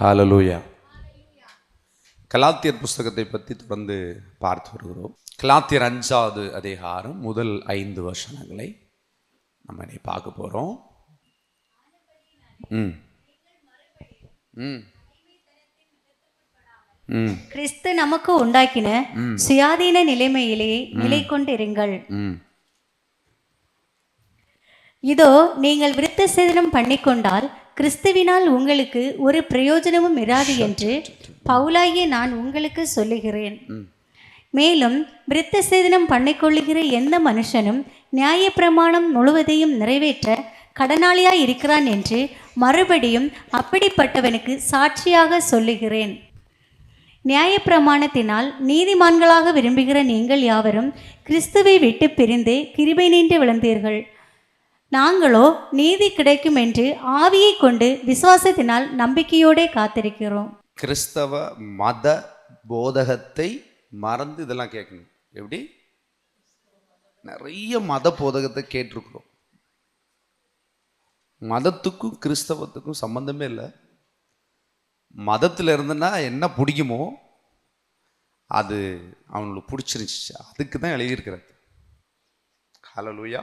ஹல்லேலூயா. கலாத்தியர் புஸ்தகத்தை பற்றி தொடர்ந்து பார்த்து வருகிறோம். கலாத்தியர் 5வது அதிகாரம் முதல் 5 வசனங்களை நம்ம இன்னைக்கு பார்க்க போகிறோம். கிறிஸ்து நமக்கு உண்டாக்கின சுயாதீன நிலைமையிலே நிலை கொண்டிருங்கள். இதோ நீங்கள் விருத்த சேதனம் பண்ணிக்கொண்டால் கிறிஸ்துவினால் உங்களுக்கு ஒரு பிரயோஜனமும் இராது என்று பவுலாகிய நான் உங்களுக்கு சொல்லுகிறேன். மேலும் விருத்த சேதனம் பண்ணிக்கொள்ளுகிற எந்த மனுஷனும் நியாயப்பிரமாணம் முழுவதையும் நிறைவேற்ற கடனாளியாய் இருக்கிறான் என்று மறுபடியும் அப்படிப்பட்டவனுக்கு சாட்சியாக சொல்லுகிறேன். நியாயப்பிரமாணத்தினால் நீதிமான்களாக விரும்புகிற நீங்கள் யாவரும் கிறிஸ்துவை விட்டு பிரிந்து கிருபை நின்று விழுந்தீர்கள். நாங்களோ நீதி கிடைக்கும் என்று ஆவியை கொண்டு விசுவாசத்தினால் நம்பிக்கையோடு காத்திருக்கிறோம். கிறிஸ்தவ மத போதகத்தை மறந்து இதெல்லாம் கேட்கணும். எப்படி? நிறைய மத போதகத்தை கேட்டிருக்கிறோம். மதத்துக்கும் கிறிஸ்தவத்துக்கும் சம்பந்தமே இல்லை. மதத்தில் இருந்துன்னா என்ன பிடிக்குமோ அது அவங்களுக்கு பிடிச்சிருந்துச்சு, அதுக்கு தான் எழுதியிருக்கிறது. ஹல்லேலூயா.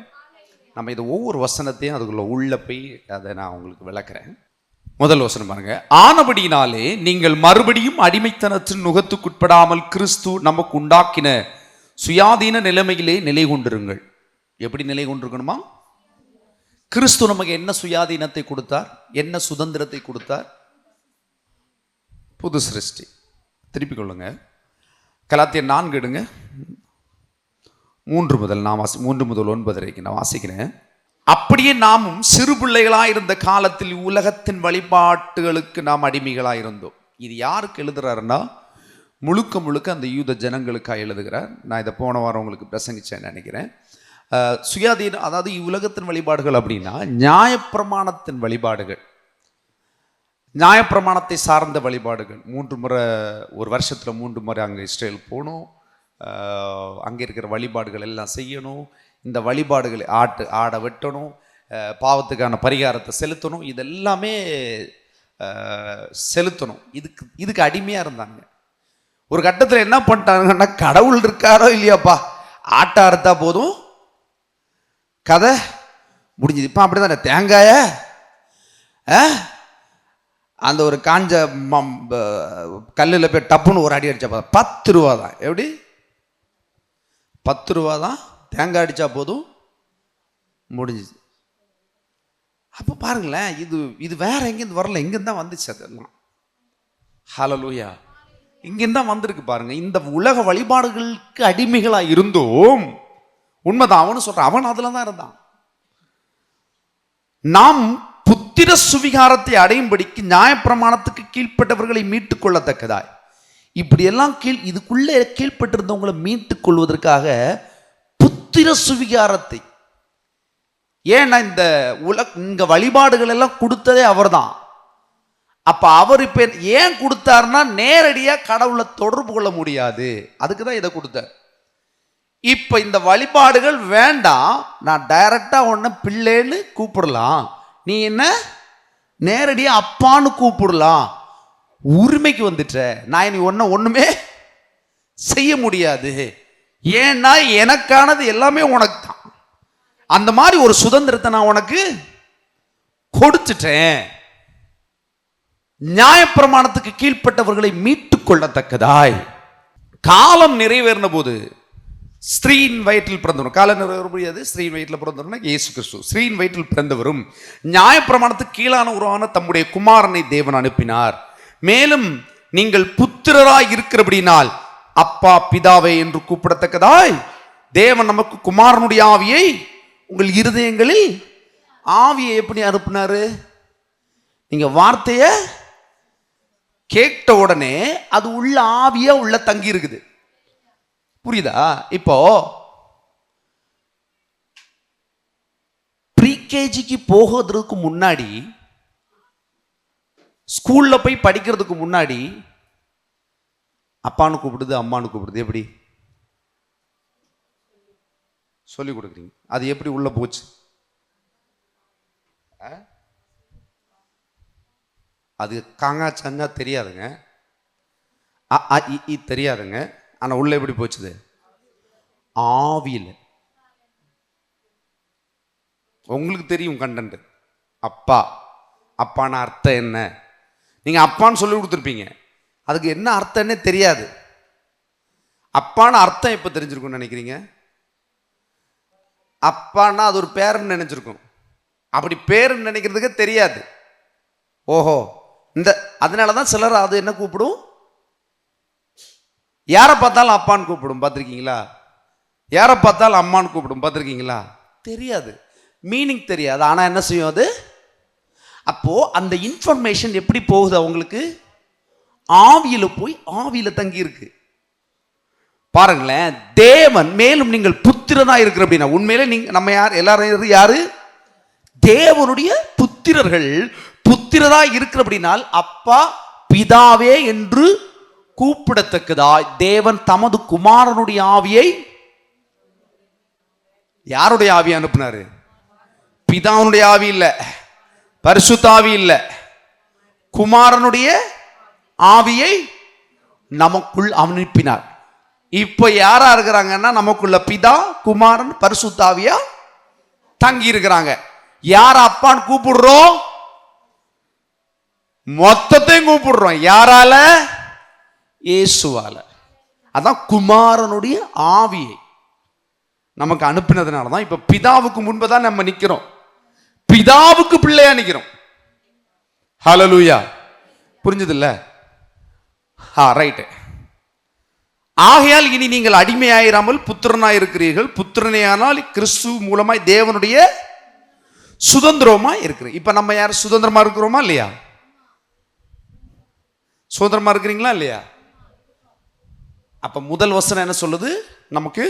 நம்ம இது ஒவ்வொரு வசனத்தையும் அதுக்குள்ள உள்ள போய் அதை நான் உங்களுக்கு விளக்குறேன். முதல் வசனம் பாருங்க. ஆனபடியினாலே நீங்கள் மறுபடியும் அடிமைத்தனத்தின் நுகத்துக்குட்படாமல் கிறிஸ்து நமக்கு உண்டாக்கின சுயாதீன நிலைமையிலே நிலை கொண்டிருங்கள். எப்படி நிலை கொண்டிருக்கணுமா? கிறிஸ்து நமக்கு என்ன சுயாதீனத்தை கொடுத்தார், என்ன சுதந்திரத்தை கொடுத்தார்? புது சிருஷ்டி. திருப்பிக் கொள்ளுங்க. கலாத்தியர் 4 எடுங்க. 3 முதல் 9 வரைக்கும் நான் வாசிக்கிறேன். அப்படியே நாமும் சிறு பிள்ளைகளாயிருந்த காலத்தில் உலகத்தின் வழிபாட்டுகளுக்கு நாம் அடிமைகளாயிருந்தோம். இது யாருக்கு எழுதுறாருன்னா முழுக்க முழுக்க அந்த யூத ஜனங்களுக்காக எழுதுகிறார். நான் இதை போன வாரம் உங்களுக்கு பிரசங்கிச்சேன்னு நினைக்கிறேன். சுயாதீனம், அதாவது உலகத்தின் வழிபாடுகள் அப்படின்னா நியாயப்பிரமாணத்தின் வழிபாடுகள், நியாயப்பிரமாணத்தை சார்ந்த வழிபாடுகள். 3 முறை, ஒரு வருஷத்தில் 3 முறை அங்கே இஸ்ரேல் போகணும், அங்கே இருக்கிற வழிபாடுகள் எல்லாம் செய்யணும், இந்த வழிபாடுகளை ஆடை வெட்டணும், பாவத்துக்கான பரிகாரத்தை செலுத்தணும், இதெல்லாமே செலுத்தணும். இதுக்கு அடிமையாக இருந்தாங்க. ஒரு கட்டத்தில் என்ன பண்ணிட்டாங்கன்னா, கடவுள் இருக்காரோ இல்லையாப்பா, ஆட்டை அறுத்தா போதும், கதை முடிஞ்சது. இப்போ அப்படி தானே, தேங்காய அந்த ஒரு காஞ்ச கல்லில் போய் டப்புன்னு ஒரு அடி அடித்தா 10 ரூபா தான். எப்படி? 10 ரூபா தான். தேங்காய் அடித்தா போதும், முடிஞ்சுது. அப்போ பாருங்களேன், இது வேற எங்கேருந்து வரல, இங்கேருந்து தான் வந்துச்சு அதெல்லாம். ஹல்லேலூயா. இங்கேருந்து தான் வந்திருக்கு பாருங்க. இந்த உலக வழிபாடுகளுக்கு அடிமைகளாக இருந்தோம். உண்மைதான், அவனு சொல்றான், அவன் அதில் தான் இருந்தான். நாம் புத்திர சுவிகாரத்தை அடையும்படிக்கு நியாயப்பிரமாணத்துக்கு கீழ்ப்பட்டவர்களை மீட்டுக் கொள்ளத்தக்கதாய், இப்படியெல்லாம் இதுக்குள்ளே கீழ்பட்டிருந்தவங்களை மீட்டுக் கொள்வதற்காக புத்திர சுவிகாரத்தை. ஏன்னா இந்த இங்க வழிபாடுகள் எல்லாம் கொடுத்ததே அவர் தான். அப்ப அவர் இப்ப ஏன் கொடுத்தாருன்னா, நேரடியா கடவுளை தொடர்பு கொள்ள முடியாது, அதுக்கு தான் இதை கொடுத்தார். இப்ப இந்த வழிபாடுகள் வேண்டாம், நான் டைரக்டா உன்னை பிள்ளைன்னு கூப்பிடலாம், நீ என்ன நேரடியா அப்பான்னு கூப்பிடலாம், உரிமைக்கு வந்துட்ட. நான் இனி ஒண்ணுமே செய்ய முடியாது, ஏன்னா எனக்கானது எல்லாமே உனக்கு தான். அந்த மாதிரி ஒரு சுதந்திரத்தை நான் உனக்கு கொடுத்துட்டேன். நியாயப்பிரமாணத்துக்கு கீழ்ப்பட்டவர்களை மீட்டுக் கொள்ளத்தக்கதாய் காலம் நிறைவேறின போது, ஸ்திரீயின் வயிற்றில் பிறந்தவரும், காலம் நிறைவேற முடியாது, ஸ்திரீயின் வயிற்றில் பிறந்தவரும் இயேசு கிறிஸ்து. ஸ்திரீயின் வயிற்றில் பிறந்தவரும் நியாயப்பிரமாணத்துக்கு கீழான உருவான தம்முடைய குமாரனை தேவன் அனுப்பினார். மேலும் நீங்கள் புத்திரராய் இருக்கிறபடினால் அப்பா பிதாவே என்று கூப்பிடத்தக்கதாய் தேவன் நமக்கு குமாரனுடைய ஆவியை உங்கள் இருதயங்களில். ஆவியை எப்படி அனுப்பினாரு? நீங்க வார்த்தைய கேட்ட உடனே அது உள்ள ஆவியா உள்ள தங்கி இருக்குது. புரியுதா? இப்போ ப்ரீகேஜிக்கு போகிறதுக்கு முன்னாடி, ஸ்கூல்ல போய் படிக்கிறதுக்கு முன்னாடி அப்பான்னு கூப்பிடுது, அம்மானு கூப்பிடுது. எப்படி சொல்லி கொடுக்குறீங்க? அது எப்படி உள்ள போச்சு? அது காங்கா சங்கா தெரியாதுங்க, அ ஆ இ ஈ தெரியாதுங்க. ஆனால் உள்ள எப்படி போச்சுது? ஆவியில். உங்களுக்கு தெரியும் கண்டென்ட். அப்பா, அப்பான அர்த்தம் என்ன? நீங்கள் அப்பான்னு சொல்லி கொடுத்துருப்பீங்க, அதுக்கு என்ன அர்த்தம்னே தெரியாது. அப்பான அர்த்தம் எப்போ தெரிஞ்சிருக்கும்னு நினைக்கிறீங்க? அப்பான்னா அது ஒரு பேருன்னு நினைச்சிருக்கும். அப்படி பேருன்னு நினைக்கிறதுக்கு தெரியாது. ஓஹோ, இந்த அதனால தான் சிலர் அது என்ன கூப்பிடும், யாரை பார்த்தாலும் அப்பான்னு கூப்பிடும், பார்த்துருக்கீங்களா? யாரை பார்த்தாலும் அம்மான்னு கூப்பிடும், பார்த்துருக்கீங்களா? தெரியாது, மீனிங் தெரியாது. ஆனால் என்ன செய்யும் அது? அப்போ அந்த இன்ஃபர்மேஷன் எப்படி போகுது அவங்களுக்கு? ஆவியில போய் ஆவியில தங்கி இருக்கு. பாருங்களேன், தேவன் மேலும் நீங்கள் புத்திரனா இருக்கிற அப்படின்னா, உண்மையிலே நீங்க நம்ம எல்லாரும் யாரு? தேவனுடைய புத்திரர்கள். புத்திரரா இருக்கிற அப்படின்னால் அப்பா பிதாவே என்று கூப்பிடத்தக்கதா தேவன் தமது குமாரனுடைய ஆவியை, யாருடைய ஆவியை அனுப்பினாரு? பிதாவுடைய ஆவி இல்ல, பரிசுத்தாவி இல்ல, குமாரனுடைய ஆவியை நமக்குள் அனுப்பினார். இப்ப யாரா இருக்கிறாங்கன்னா நமக்குள்ள பிதா, குமாரன், பரிசுத்தாவியா தங்கி இருக்கிறாங்க. யார அப்பான்னு கூப்பிடுறோம்? மொத்தத்தையும் கூப்பிடுறோம். யாரால? இயேசுவால. அதான் குமாரனுடைய ஆவியை நமக்கு அனுப்பினதுனால தான் இப்ப பிதாவுக்கு முன்பதான் நம்ம நிக்கிறோம், பிதாவுக்கு பிள்ளையா நிக்கிறோம். ஹல்லேலூயா. புரிஞ்சது இல்ல? ரைட். ஆகையால் இனி நீங்கள் அடிமையாயிராமல் புத்திரனாய் இருக்கிறீர்கள். புத்திரனையானால் கிறிஸ்து மூலமாய் தேவனுடைய சுதந்திரமா இருக்கிற. இப்ப நம்ம யார் சுதந்திரமா இருக்கிறோமா இல்லையா? சுதந்திரமா இருக்கிறீங்களா இல்லையா? அப்ப முதல் வசனம் என்ன சொல்லுது நமக்கு?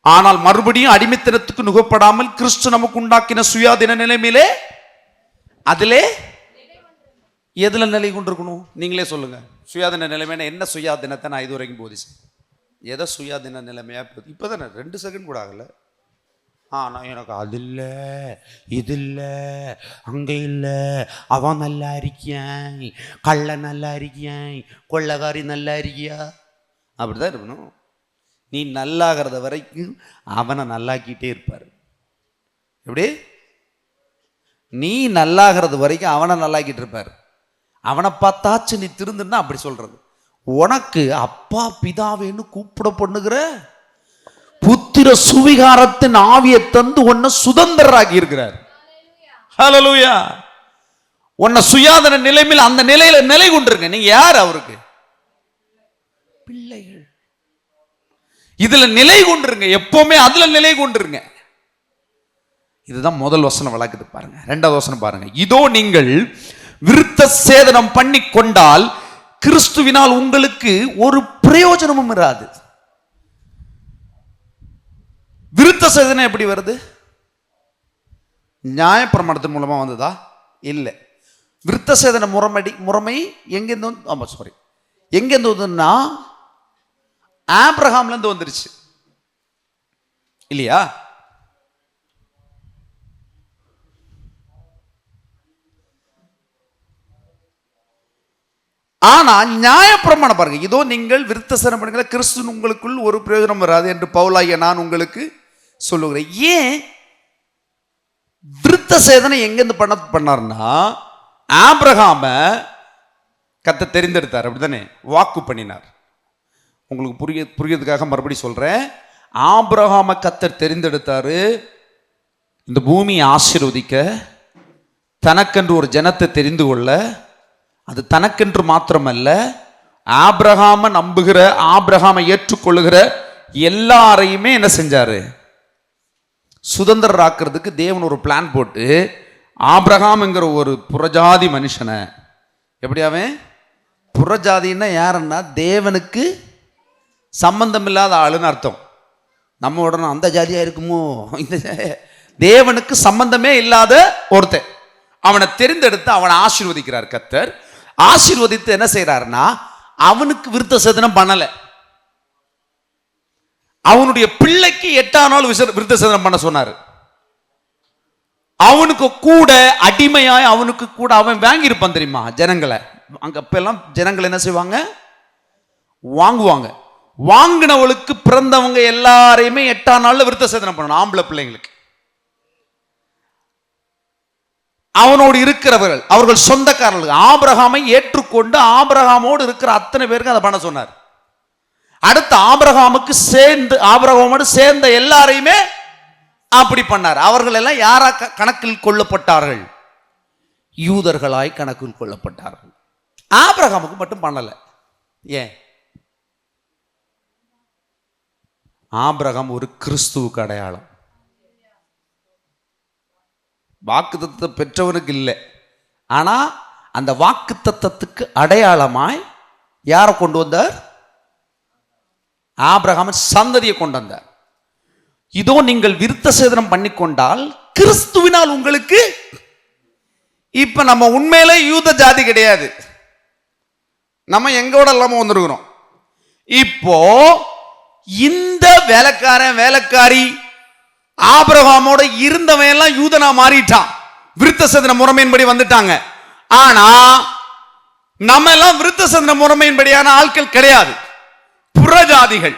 ஆனால் மறுபடியும் அடிமைத்தனத்துக்கு நுகப்படாமல் கிறிஸ்து நமக்கு உண்டாக்கின சுயாதீன நிலைமையிலே, அதிலே எதுல நிலை கொண்டிருக்கணும்? நீங்களே சொல்லுங்க. சுயாதீன நிலைமையான என்ன? சுயாதீனத்தை நான் இது வரைக்கும் போதிச்சேன். எதை சுயாதீன நிலைமையா? இப்போதானே 2 செகண்ட் கூட ஆகல. நான் எனக்கு அது இல்லை, இது இல்லை, அங்கே இல்லை, அவன் நல்லா இருக்கியான், கள்ள நல்லா இருக்கியான், கொள்ளக்காரி நல்லா இருக்கியா, அப்படிதான் இருக்கணும். நீ நல்லாகிறத வரைக்கும் அவனை நல்லாக்கிட்டே இருப்பார். எப்படி? நீ நல்லாகிறது வரைக்கும் அவனை நல்லாக்கிட்டு இருப்பார். அவனை பார்த்தாச்சு நீ திருந்துன்னா அப்படி சொல்றது. உனக்கு அப்பா பிதாவேன்னு கூப்பிட பண்ணுகிற புத்திர சுவிகாரத்தின் ஆவியை தந்து உன்னை சுதந்திரராகி இருக்கிறார். ஹல்லேலூயா. உன்னை சுயாதீன நிலைமையில் அந்த நிலையில நிலை கொண்டிருக்க. நீங்க யார்? அவருக்கு பிள்ளைகள். இதுல நிலை கொண்டிருங்க, எப்பவுமே அதுல நிலை கொண்டிருங்க. இதுதான் முதல் வசனம் விளக்குது பாருங்க. 2வது வசனம் பாருங்க. இதோ நீங்கள் விருத்த சேதனம் பண்ணி கொண்டால் கிறிஸ்துவினால் உங்களுக்கு ஒரு பிரயோஜனமும் இராது. விருத்த சேதனம் எப்படி வருது? நியாயப்பிரமாணத்தின் மூலமா வந்ததா? இல்லை. விருத்த சேதன முறைமை எங்கிருந்து வந்ததுன்னா ஆபிரகாம்ல இருந்து வந்துருச்சு இல்லையா? ஆனா நியாயப்பிரமாணம் பாருங்க. இதோ நீங்கள் விருத்த சேதனம் பண்ணுங்க, கிறிஸ்து உங்களுக்குள் ஒரு பிரயோஜனம் வராது என்று பவுலாகிய நான் உங்களுக்கு சொல்லுகிறேன். ஏன் விருத்த சேதனம் எங்கிருந்து பண்ணார்னா, ஆபிரகாம கர்த்தர் தெரிந்தெடுத்தார், அப்படித்தானே? வாக்கு பண்ணினார். உங்களுக்கு புரியறதுக்காக மறுபடியும் சொல்றேன். ஆபிரகாம கர்த்தர் தெரிந்தெடுத்தாரு இந்த பூமியை ஆசீர்வதிக்க, தனக்கென்று ஒரு ஜனத்தை தெரிந்து கொள்ள. அது தனக்கென்று மாத்திரமல்ல, ஆபிரகாம நம்புகிற, ஆபிரகாமை ஏற்றுக்கொள்ளுகிற எல்லாரையுமே என்ன செஞ்சாரு? சுதந்திரராக்கிறதுக்கு தேவன் ஒரு பிளான் போட்டு ஆபிரகாம்ங்கிற ஒரு புறஜாதி மனுஷனை, எப்படியாவே புறஜாதின்னா யாருன்னா தேவனுக்கு சம்பந்தம் இல்லாத ஆளுன்னு அர்த்தம். நம்ம உடனே அந்த ஜாதியா இருக்குமோ, இந்த தேவனுக்கு சம்பந்தமே இல்லாத ஒருத்தன், அவனை தெரிந்தெடுத்து அவனை ஆசீர்வதிக்கிறார் கர்த்தர். ஆசீர்வதித்து என்ன செய்யறாருன்னா, அவனுக்கு விருத்த சேதனம் பண்ணல, அவனுடைய பிள்ளைக்கு 8ஆம் நாள் விருத்த சேதனம் பண்ண சொன்னார். அவனுக்கு கூட அடிமையாய் அவனுக்கு கூட அவன் வாங்கியிருப்பான் தெரியுமா ஜனங்களை. அங்க அப்ப எல்லாம் ஜனங்கள் என்ன செய்வாங்க? வாங்குவாங்க. வாங்கினவளுக்கு பிறந்தவங்க எல்லாரையுமே 8ஆம் நாள்ல விருத்த சேதனம் பண்ணணும். ஆம்பளை பிள்ளைங்களுக்கு அவனோடு இருக்கிறவர்கள் அவர்கள் சொந்தக்காரர்கள். ஆபிரகாமை ஏற்றுக்கொண்டு ஆபிரகாமோடு இருக்கிற அத்தனை பேருக்கு அதை பண்ண சொன்னார். அடுத்து ஆபிரகாமோடு சேர்ந்த எல்லாரையுமே அப்படி பண்ணார். அவர்கள் எல்லாம் யாரா கணக்கில் கொள்ளப்பட்டார்கள்? யூதர்களாய் கணக்கில் கொள்ளப்பட்டார்கள். ஆபிரகாமுக்கு மட்டும் பண்ணல. ஏன்? ஆபிரகாம் ஒரு கிறிஸ்துவுக்கு அடையாளம். வாக்குத்தத்தத்தை பெற்றவனுக்கு இல்லை. ஆனா அந்த வாக்குத்தத்தத்துக்கு அடையாளமாய் யாரை கொண்டு வந்தார்? ஆபிரகாம் சந்ததியை கொண்டு வந்தார். இதோ நீங்கள் விருத்த சேதனம் பண்ணிக்கொண்டால் கிறிஸ்துவினால் உங்களுக்கு. இப்ப நம்ம உண்மையிலே யூத ஜாதி கிடையாது. நம்ம எங்கோட இல்லாம வந்திருக்கிறோம். இப்போ இந்த வேலைக்காரன் வேலைக்காரி ஆபிரகாமோட இருந்தவன் எல்லாம் யூதனா மாறிட்டான். விருத்த சேதன முறைமையின்படி வந்துட்டாங்க. ஆனா நம்ம எல்லாம் விருத்த சேதன முறைமையின்படியான ஆட்கள் கிடையாது, புறஜாதிகள்.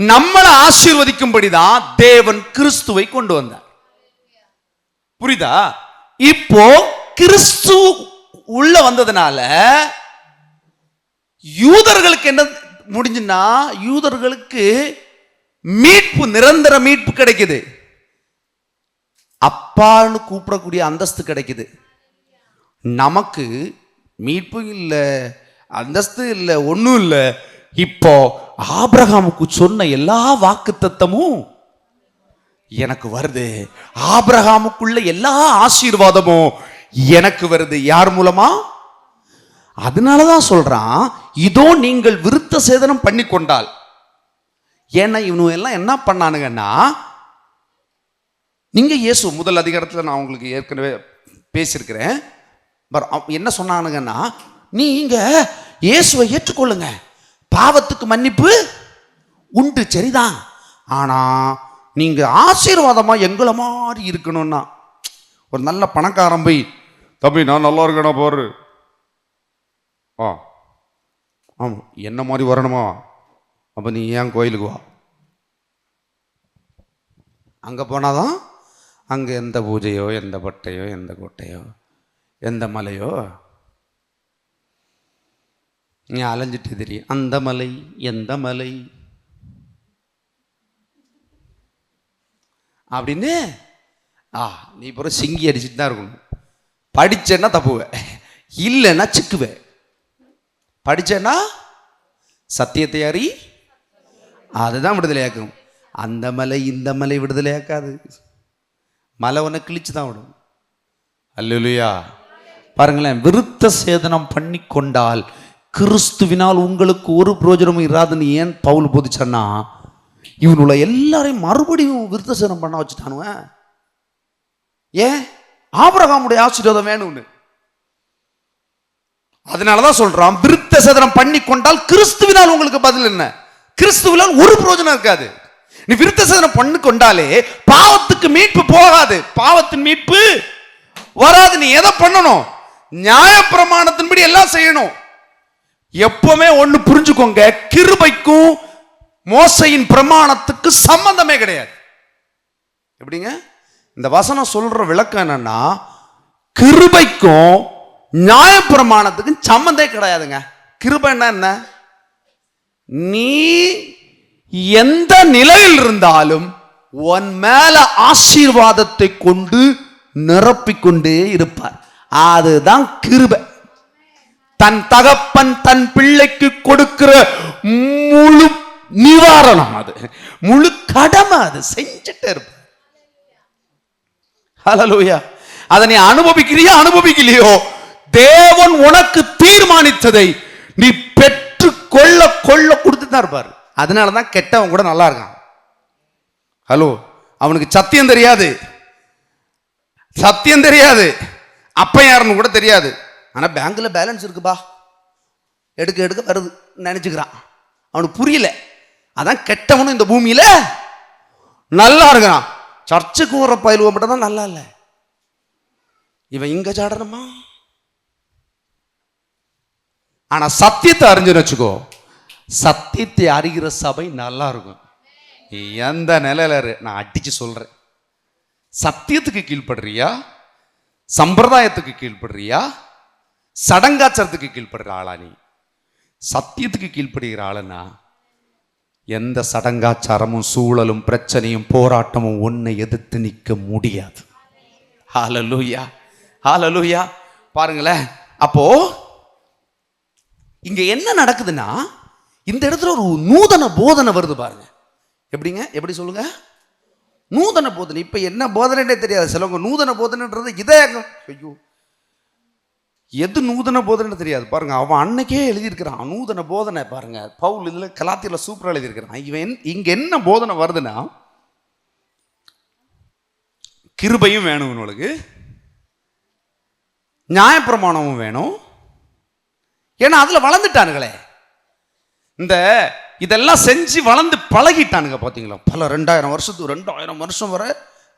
நம்மளை ஆசீர்வதிக்கும்படிதான் தேவன் கிறிஸ்துவை கொண்டு வந்தார். புரியுதா? இப்போ கிறிஸ்து உள்ள வந்ததுனால யூதர்களுக்கு என்ன முடிஞ்சுன்னா, யூதர்களுக்கு மீட்பு, நிரந்தர மீட்பு கிடைக்குது. அப்பான்னு கூப்பிடக்கூடிய அந்தஸ்து கிடைக்குது. நமக்கு மீட்பு இல்லை, அந்தஸ்து இல்லை, ஒன்றும் இல்லை. இப்போ ஆபிரகாமுக்கு சொன்ன எல்லா வாக்குத்தத்தமும் எனக்கு வருது. ஆபிரகாமுக்குள்ள எல்லா ஆசீர்வாதமும் எனக்கு வருது. யார் மூலமா? அதனாலதான் சொல்றான், இதோ நீங்கள் விருத்த சேதனம் பண்ணி கொண்டால். ஏன்னா இவனு எல்லாம் என்ன பண்ணானுங்கன்னா, நீங்க இயேசு முதல் அதிகாரத்தில் நான் உங்களுக்கு ஏற்கனவே பேசியிருக்கிறேன். என்ன சொன்னானுங்கன்னா, நீங்க இயேசுவை ஏற்றுக்கொள்ளுங்க, பாவத்துக்கு மன்னிப்பு உண்டு, சரிதான். ஆனா நீங்க ஆசீர்வாதமா எங்களை மாதிரி இருக்கணும்னா, ஒரு நல்ல பணக்காரன் போய், தம்பி நான் நல்லா இருக்கேனா பாரு, ஆமா என்ன மாதிரி வரணுமா, அப்ப நீ ஏன் கோயிலுக்கு வா. அங்க போனாதான் அங்க எந்த பூஜையோ எந்த பட்டையோ எந்த கோட்டையோ எந்த மலையோ நீ அலைஞ்சிட்டு தெரியும். அந்த மலை எந்த மலை அப்படின்னு நீ இப்போ சிங்கி அடிச்சுட்டு தான் இருக்கணும். படிச்சேன்னா தப்புவ, இல்லைன்னா சிக்குவ. படிச்சேன்னா சத்தியத்தை அறி, அதுதான் விடுதலையாக்கும். அந்த மலை இந்த மலை விடுதலையாக்காது. மலை ஒன்றை கிழிச்சு தான் விடும். அல்லேலூயா. பாருங்களேன், விருத்த சேதனம் பண்ணி கொண்டால் கிறிஸ்துவினால் உங்களுக்கு ஒரு பிரயோஜனமும் இராதுன்னு ஏன் பவுல் போதிச்சான்னா, இவனுள்ள எல்லாரையும் மறுபடியும் விருத்த சேதனம் பண்ண வச்சுட்டானுவன். ஏன்? ஆபிரகாமுடைய ஆசீர்வாதம் வேணும்னு. அதனாலதான் சொல்றான், விருத்த சேதனம் பண்ணி கொண்டால் கிறிஸ்துவினால் உங்களுக்கு பதில் என்ன? கிறிஸ்துவினால் ஒரு பிரயோஜனம் இருக்காது. நீ விருத்த சேதனம் பண்ணி கொண்டாலே பாவத்துக்கு மீட்பு போகாது, பாவத்தின் மீட்பு வராது. நீ எதை பண்ணணும்? நியாய பிரமாணத்தின்படி எல்லாம் செய்யணும். எப்பவுமே ஒண்ணு புரிஞ்சுக்கோங்க, கிருபைக்கும் மோசையின் பிரமாணத்துக்கு சம்பந்தமே கிடையாது. எப்படிங்க? இந்த வசனம் சொல்ற விளக்கம் என்னன்னா, கிருபைக்கும் நியாய பிரமாணத்துக்கும் சம்பந்தம் கிடையாதுங்க. கிருபை என்ன? நீ எந்த நிலையில் இருந்தாலும் உன் மேல ஆசீர்வாதத்தை கொண்டு நிரப்பிக்கொண்டே இருப்பார். அதுதான் கிருபை. தன் தகப்பன் தன் பிள்ளைக்கு கொடுக்கிற முழு நிவாரணம், அது முழு கடமை, அது செஞ்சுட்டே இருப்பார். ஹல்லேலூயா. அதை நீ அனுபவிக்கிறியோ அனுபவிக்கலையோ, தேவன் உனக்கு தீர்மானித்ததை நீ பெற்று கொள்ள கொள்ள கொடுத்து தான் இருப்பார். அதனாலதான் கெட்டவன் கூட நல்லா இருக்கான். ஹலோ, அவனுக்கு சத்தியம் தெரியாது, சத்தியம் தெரியாது, அப்ப யாருன்னு கூட தெரியாது. ஆனா பேங்க்ல பேலன்ஸ் இருக்குப்பா, எடுக்க எடுக்க வருது நினைச்சுக்கிறான். அவனுக்கு புரியல. அதான் கெட்டவனும் இந்த பூமியில நல்லா இருக்கிறான். சர்ச்சுக்கு வர பயிலுவ மட்டும் தான் நல்லா இல்லை. இவன் இங்க சாடணுமா? ஆனா சத்தியத்தை அறிஞ்சுன்னு வச்சுக்கோ, சத்தியத்தை அறிகிற சபை நல்லா இருக்கும். எந்த நிலையில நான் அடிச்சு சொல்றேன், சத்தியத்துக்கு கீழ்படுறியா, சம்பிரதாயத்துக்கு கீழ்படுறியா, சடங்காச்சாரத்துக்கு கீழ்படுற ஆளா? நீ சத்தியத்துக்கு கீழ்படுகிற ஆளுனா எந்த சடங்காச்சாரமும் சூழலும் பிரச்சனையும் போராட்டமும் ஒன்னை எதிர்த்து நிற்க முடியாது. ஹல்லேலூயா, ஹல்லேலூயா. பாருங்களேன், அப்போ இங்க என்ன நடக்குதுன்னா, இந்த இடத்துல ஒரு நூதன போதனை வருது பாருங்க. எப்படிங்க? எப்படி சொல்லுங்க? நூதன போதனை. இப்ப என்ன போதனைன்னே தெரியாது சிலவங்க. நூதன போதனைன்றது இதை, ஐயோ எது நூதன போதனை தெரியாது பாருங்க. அவன் அன்னைக்கே எழுதியிருக்கிறான் நூதன போதனை. பாருங்க, பவுல் இதுல கலாத்தியில சூப்பரா எழுதியிருக்கிறான். இவன் இங்க என்ன போதனை வருதுன்னா, கிருபையும் வேணும் உங்களுக்கு, நியாயப்பிரமாணமும் வேணும். ஏன்னா அதுல வளர்ந்துட்டானுங்களே, இந்த இதெல்லாம் செஞ்சு வளர்ந்து பழகிட்டானுங்க. பார்த்தீங்களா, பல 2000 வருஷத்துக்கு 2000 வருஷம் வரை,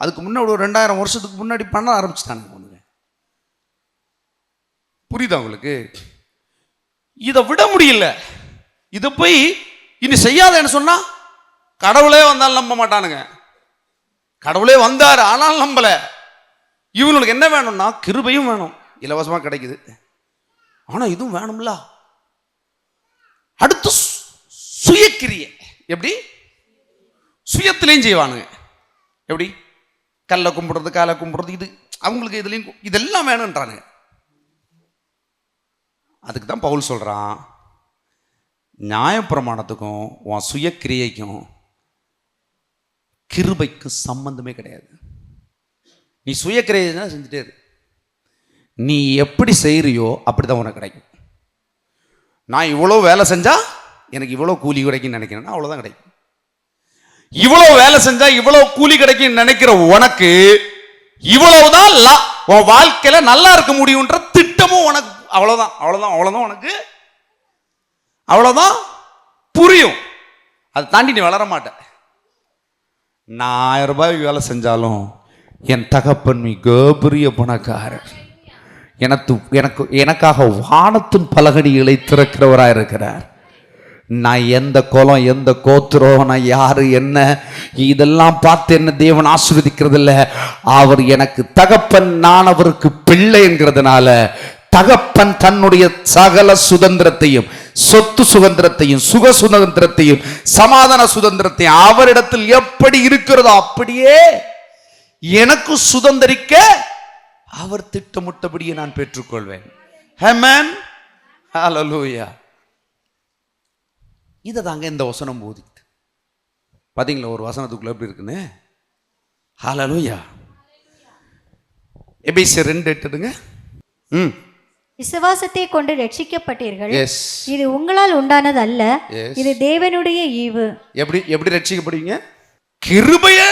அதுக்கு முன்னாடி ஒரு 2000 வருஷத்துக்கு முன்னாடி பண்ண ஆரம்பிச்சுட்டானுங்க. புரியுதா உங்களுக்கு? இதை விட முடியல. இதை போய் இனி செய்யாதேன்னு சொன்னா கடவுளே வந்தாலும் நம்ப மாட்டானுங்க. கடவுளே வந்தார் ஆனாலும் நம்பல. இவங்களுக்கு என்ன வேணும்னா கிருபையும் வேணும், இலவசமா கிடைக்குது. ஆனா இதுவும் வேணும்ல. அடுத்து சுயக்கிரியை. எப்படி? சுயத்திலையும் செய்வானுங்க. எப்படி? கல்லை கும்பிடுறது, காலை கும்பிடுறது, இது அவங்களுக்கு இதுலையும் இதெல்லாம் வேணும்ன்றானுங்க. அதுக்கு தான் பவுல் சொல்றான், நியாயப்பிரமாணத்துக்கும் உன் சுயக்கிரியைக்கும் கிருபைக்கு சம்பந்தமே கிடையாது. நீ சுயக்கிரியை செஞ்சுட்டே இரு, நீ எப்படி செய்யறியோ அப்படிதான் உனக்கு கிடைக்கும். நான் இவ்வளோ வேலை செஞ்சா எனக்கு இவ்வளோ கூலி கிடைக்குன்னு நினைக்கிறேன்னா அவ்வளோதான் கிடைக்கும். இவ்வளோ வேலை செஞ்சா இவ்வளோ கூலி கிடைக்கும் நினைக்கிற உனக்கு இவ்வளவுதான் உன் வாழ்க்கையில நல்லா இருக்க முடியும்ன்ற திட்டமும் உனக்கு அவ்வளோதான். அவ்வளோதான் அவ்வளோதான் உனக்கு அவ்வளோதான் புரியும். அதை தாண்டி நீ வளர மாட்ட. நான் 1000 ரூபாய்க்கு வேலை செஞ்சாலும் என் தகப்பன் மிகப்பெரிய பணக்காரர், எனக்காக வானத்தின் பலகணிகளை திறக்கிறவராக இருக்கிறார். நான் எந்த குலம், எந்த கோத்திரம், நான் யாரு, என்ன இதெல்லாம் பார்த்து என்ன தேவன் ஆசீர்வதிக்கிறது இல்லை. அவர் எனக்கு தகப்பன், நான் அவருக்கு பிள்ளை என்கிறதுனால தகப்பன் தன்னுடைய சகல சுதந்திரத்தையும், சொத்து சுதந்திரத்தையும், சுக சுதந்திரத்தையும், சமாதான சுதந்திரத்தையும் அவரிடத்தில் எப்படி இருக்கிறதோ அப்படியே எனக்கு சுதந்திரிக்க அவர் திட்டமிட்டபடியே நான் பெற்றுக்கொள்வேன். ஆமென், ஹல்லேலூயா. இதை தாங்க இந்த வசனம் போதிக்குது. பாத்தீங்களா ஒரு வசனத்துக்குள்ள எப்படி இருக்குன்னு? ஹல்லேலூயா. எபேசியர் 2:8. விசுவாசத்தை கொண்டு ரட்சிக்கப்பட்டீர்கள், இது உங்களால் உண்டானது அல்ல, இது தேவனுடைய ஈவு. எப்படி ரட்சிக்கப்படுவீங்க? கிருபையை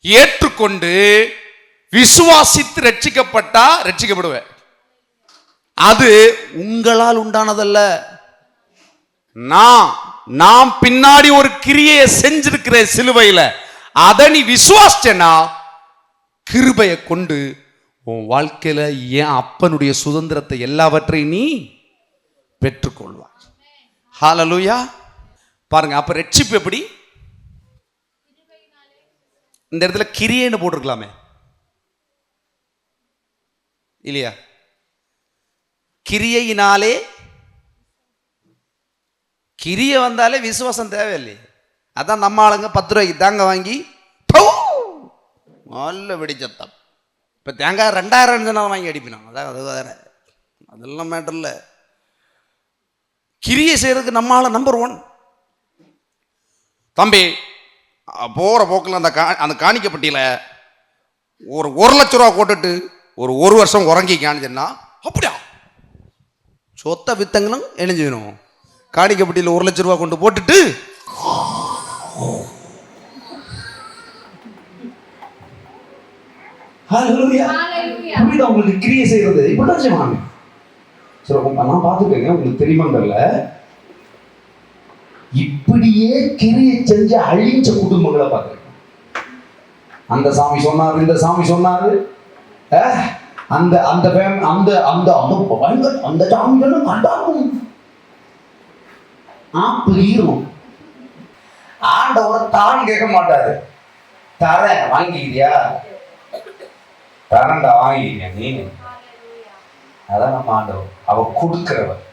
ஏற்றுக்கொண்டு விசுவாசித்து ரட்சிக்கப்பட்டா ரட்சிக்கப்படுவேன். அது உங்களால் உண்டானதல்ல. நான் பின்னாடி ஒரு கிரியை செஞ்சிருக்கிற சிலுவையில, அதை நீ விசுவாசிச்சேன்னா கிருபையை கொண்டு உன் வாழ்க்கையில என் அப்பனுடைய சுதந்திரத்தை எல்லாவற்றையும் நீ பெற்றுக்கொள்வாய். ஹல்லேலூயா. பாருங்க, அப்ப ரட்சிப்பு எப்படி? இந்த இடத்துல கிரியைன்னு போட்டிருக்கலாமே இல்லையா? கிரியையினாலே, கிரியை வந்தாலே விசுவாசம் தேவையில்லையே. அதான் நம்ம ஆளுங்க 10 ரூபாய்க்கு தேங்காய் வாங்கி நல்ல வெடிச்சத்தம். இப்போ தேங்காய் 2000 வாங்கி அடிப்பினாங்க. அதான் அது வேற, அதெல்லாம் மேட்டர் இல்லை. கிரியை செய்யறதுக்கு நம்ம ஆள நம்பர் 1. தம்பி போகிற போக்கில் அந்த காணிக்கப்பட்டியில் ஒரு 1 லட்ச ரூபா போட்டுட்டு ஒரு வருஷம் உறங்கி காணிச்சேன்னா அப்படியா சொத்த வித்தங்களும் இணைஞ்சிடும். காணிக்கப்பட்டியில் 1 லட்ச ரூபா கொண்டு போட்டுட்டு உங்களுக்கு கிரியை செய்யறது இப்படிதான் செய்வாங்க. நான் பார்த்துக்கங்க, உங்களுக்கு தெரியுமாங்கல்ல, இப்படியே கிரியை செஞ்சு அழிஞ்ச குடும்பங்களை பார்த்துருக்கேன். அந்த சாமி சொன்னாரு, இந்த சாமி சொன்னாரு, அந்த அந்த அந்த அந்த அந்த அந்த சாமிகளும் கண்டாக்கும் ஆப்பிரும். ஆண்டவரை தான் கேட்க மாட்டாரு. தரேன் வாங்கிக்கிறியா? தரண்டா வாங்கிக்க நீ. அதான் நம்ம ஆண்டவர், அவர் கொடுக்கிறவர்.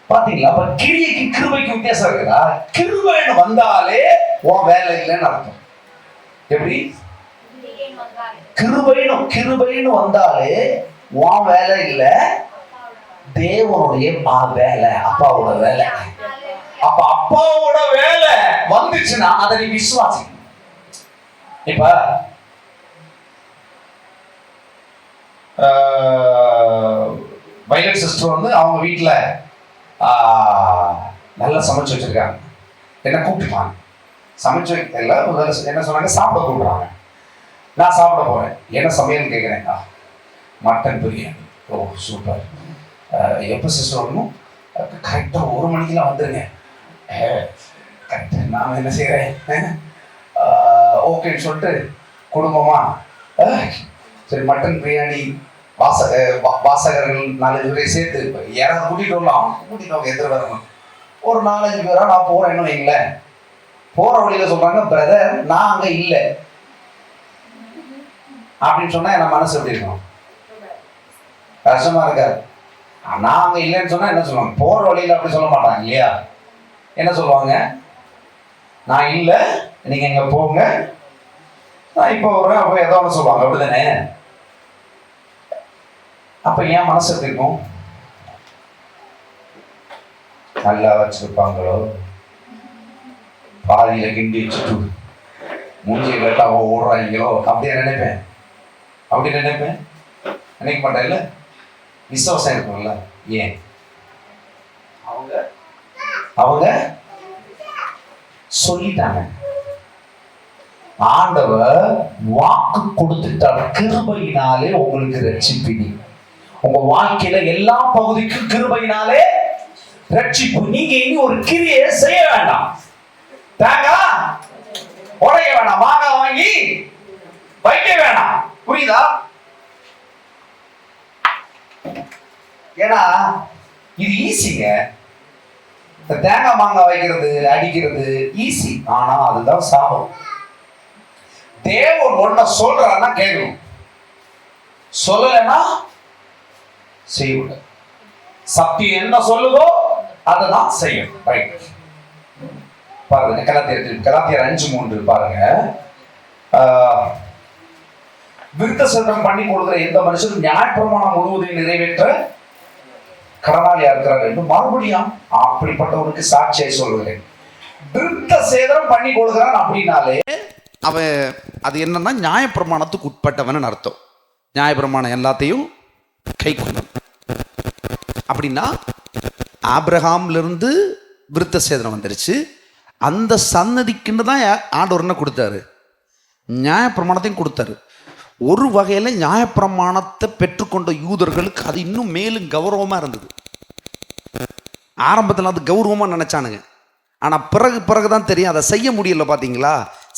பாத்தீங்களா? அப்ப கிரியைக்கு கிருபைக்கு வித்தியாசம் இருக்குதா? கிருபைன்னு வந்தாலே உன் வேலை இல்லைன்னு அர்த்தம். எப்படி? கிருபைன்னு வந்தாலே உன் வேலை இல்ல, தேவனுடைய வேலை, அப்பாவோட வேலை. அப்ப அப்பாவோட வேலை வந்துச்சுன்னா அதை நீ விசுவாசி. இப்ப வைலட் சிஸ்டர் வந்து அவங்க வீட்டுல நல்லா சமைச்சு வச்சிருக்காங்க. என்ன கூப்பிட்டுப்பாங்க, சமைச்சு வைக்கல, என்ன சொன்னாங்க, சாப்பிட கூப்பிடுறாங்க. நான் சாப்பிட போறேன். என்ன சமையல் கேட்குறேன். மட்டன் பிரியாணி. ஓ சூப்பர். எப்போ சிஸ்டர் வரணும்? கரெக்டாக 1 மணிக்கெல்லாம் வந்துருங்க. கரெக்டாக நான் என்ன செய்கிறேன், ஓகேன்னு சொல்லிட்டு குடும்பமா சரி மட்டன் பிரியாணி வாசகர்கள் 4 பேரை சேர்த்து யாராவது கூட்டிகிட்டு வரலாம், கூட்டிகிட்டு அவங்க எதிர வரணும். ஒரு 4-5 பேரா நான் போகிறேன்னு வைங்களேன். போகிற வழியில் சொல்கிறாங்க, பிரதர் நான் அங்கே இல்லை அப்படின்னு சொன்னால் என் மனசு எப்படி இருக்கும்? கஷ்டமாக இருக்காது. நான் அங்கே இல்லைன்னு சொன்னால் என்ன சொல்லுவாங்க? போகிற வழியில் அப்படி சொல்ல மாட்டாங்க இல்லையா? என்ன சொல்லுவாங்க? நான் இல்லை, நீங்கள் இங்கே போங்க, நான் இப்போ வருவேன். அப்போ ஏதோ ஒன்று சொல்லுவாங்க, அப்படிதானே? அப்போ ஏன் மனசு எப்படி இருக்கும்? நல்லா வச்சிருப்பாங்களோ, பாதியில கிண்டி வச்சுட்டு மூஞ்சியை கேட்டா அவன் ஓடுறாங்களோ அப்படியே நினைப்பேன். அப்படி நினைப்பேன், நினைக்க மாட்டேன். இல்லை, விசுவாசம் இருக்கும்ல. ஏன்? அவங்க சொல்லிட்டாங்க. ஆண்டவர் வாக்கு கொடுத்துட்டார். கிருபையினாலே உங்களுக்கு ரட்சிப்பினி. உங்க வாழ்க்கையில எல்லா பகுதிக்கும் கிருபையினாலே ரட்சிப்பு. நீங்க இனி ஒரு கிரியை செய்ய வேண்டாம். தேங்காய் உடைய வேண்டாம், மாங்காய் வாங்கி வைக்க வேண்டாம். புரியுதா? ஏன்னா இது ஈஸிங்க. தேங்காய் மாங்காய் வைக்கிறது, அடிக்கிறது ஈஸி. ஆனா அதுதான் சாபம். தேவன் ஒன்ன சொல்றான்னா கேட்கணும், சொல்லலைன்னா செய்யக்கூடாது. சத்தியம் என்ன சொல்லுதோ அதை தான் செய்யணும். ரைட்? பாருங்க, கலாத்தியர் 5:3 பாருங்க. விருத்த சேதனம் பண்ணி கொடுக்கிற எந்த மனுஷனும் நியாயப்பிரமாணம் முழுவதையும் நிறைவேற்ற கடனாளியா இருக்கிறார் என்று மறுபடியும் அப்படிப்பட்டவனுக்கு சாட்சியை சொல்கிறேன். விருத்த சேதனம் பண்ணி கொடுக்கிறான் அப்படின்னாலே அவன் அது என்னன்னா நியாயப்பிரமாணத்துக்கு உட்பட்டவன் அர்த்தம். நியாயப்பிரமாணம் எல்லாத்தையும் கை கொள்ளணும். அப்படின்னா ஆபிரகாம்ல இருந்து விருத்த சேதனம் வந்துருச்சு. அந்த சன்னதிக்குன்னு தான் ஆண்டவர் என்ன கொடுத்தாரு? நியாயப்பிரமாணத்தையும் கொடுத்தாரு. ஒரு வகையில் நியாயப்பிரமாணத்தை பெற்றுக்கொண்ட யூதர்களுக்கு அது இன்னும் மேலும் கௌரவமாக இருந்தது. ஆரம்பத்தில் அது கௌரவமாக நினச்சானுங்க. ஆனால் பிறகு தான் தெரியும் அதை செய்ய முடியல. பார்த்தீங்களா?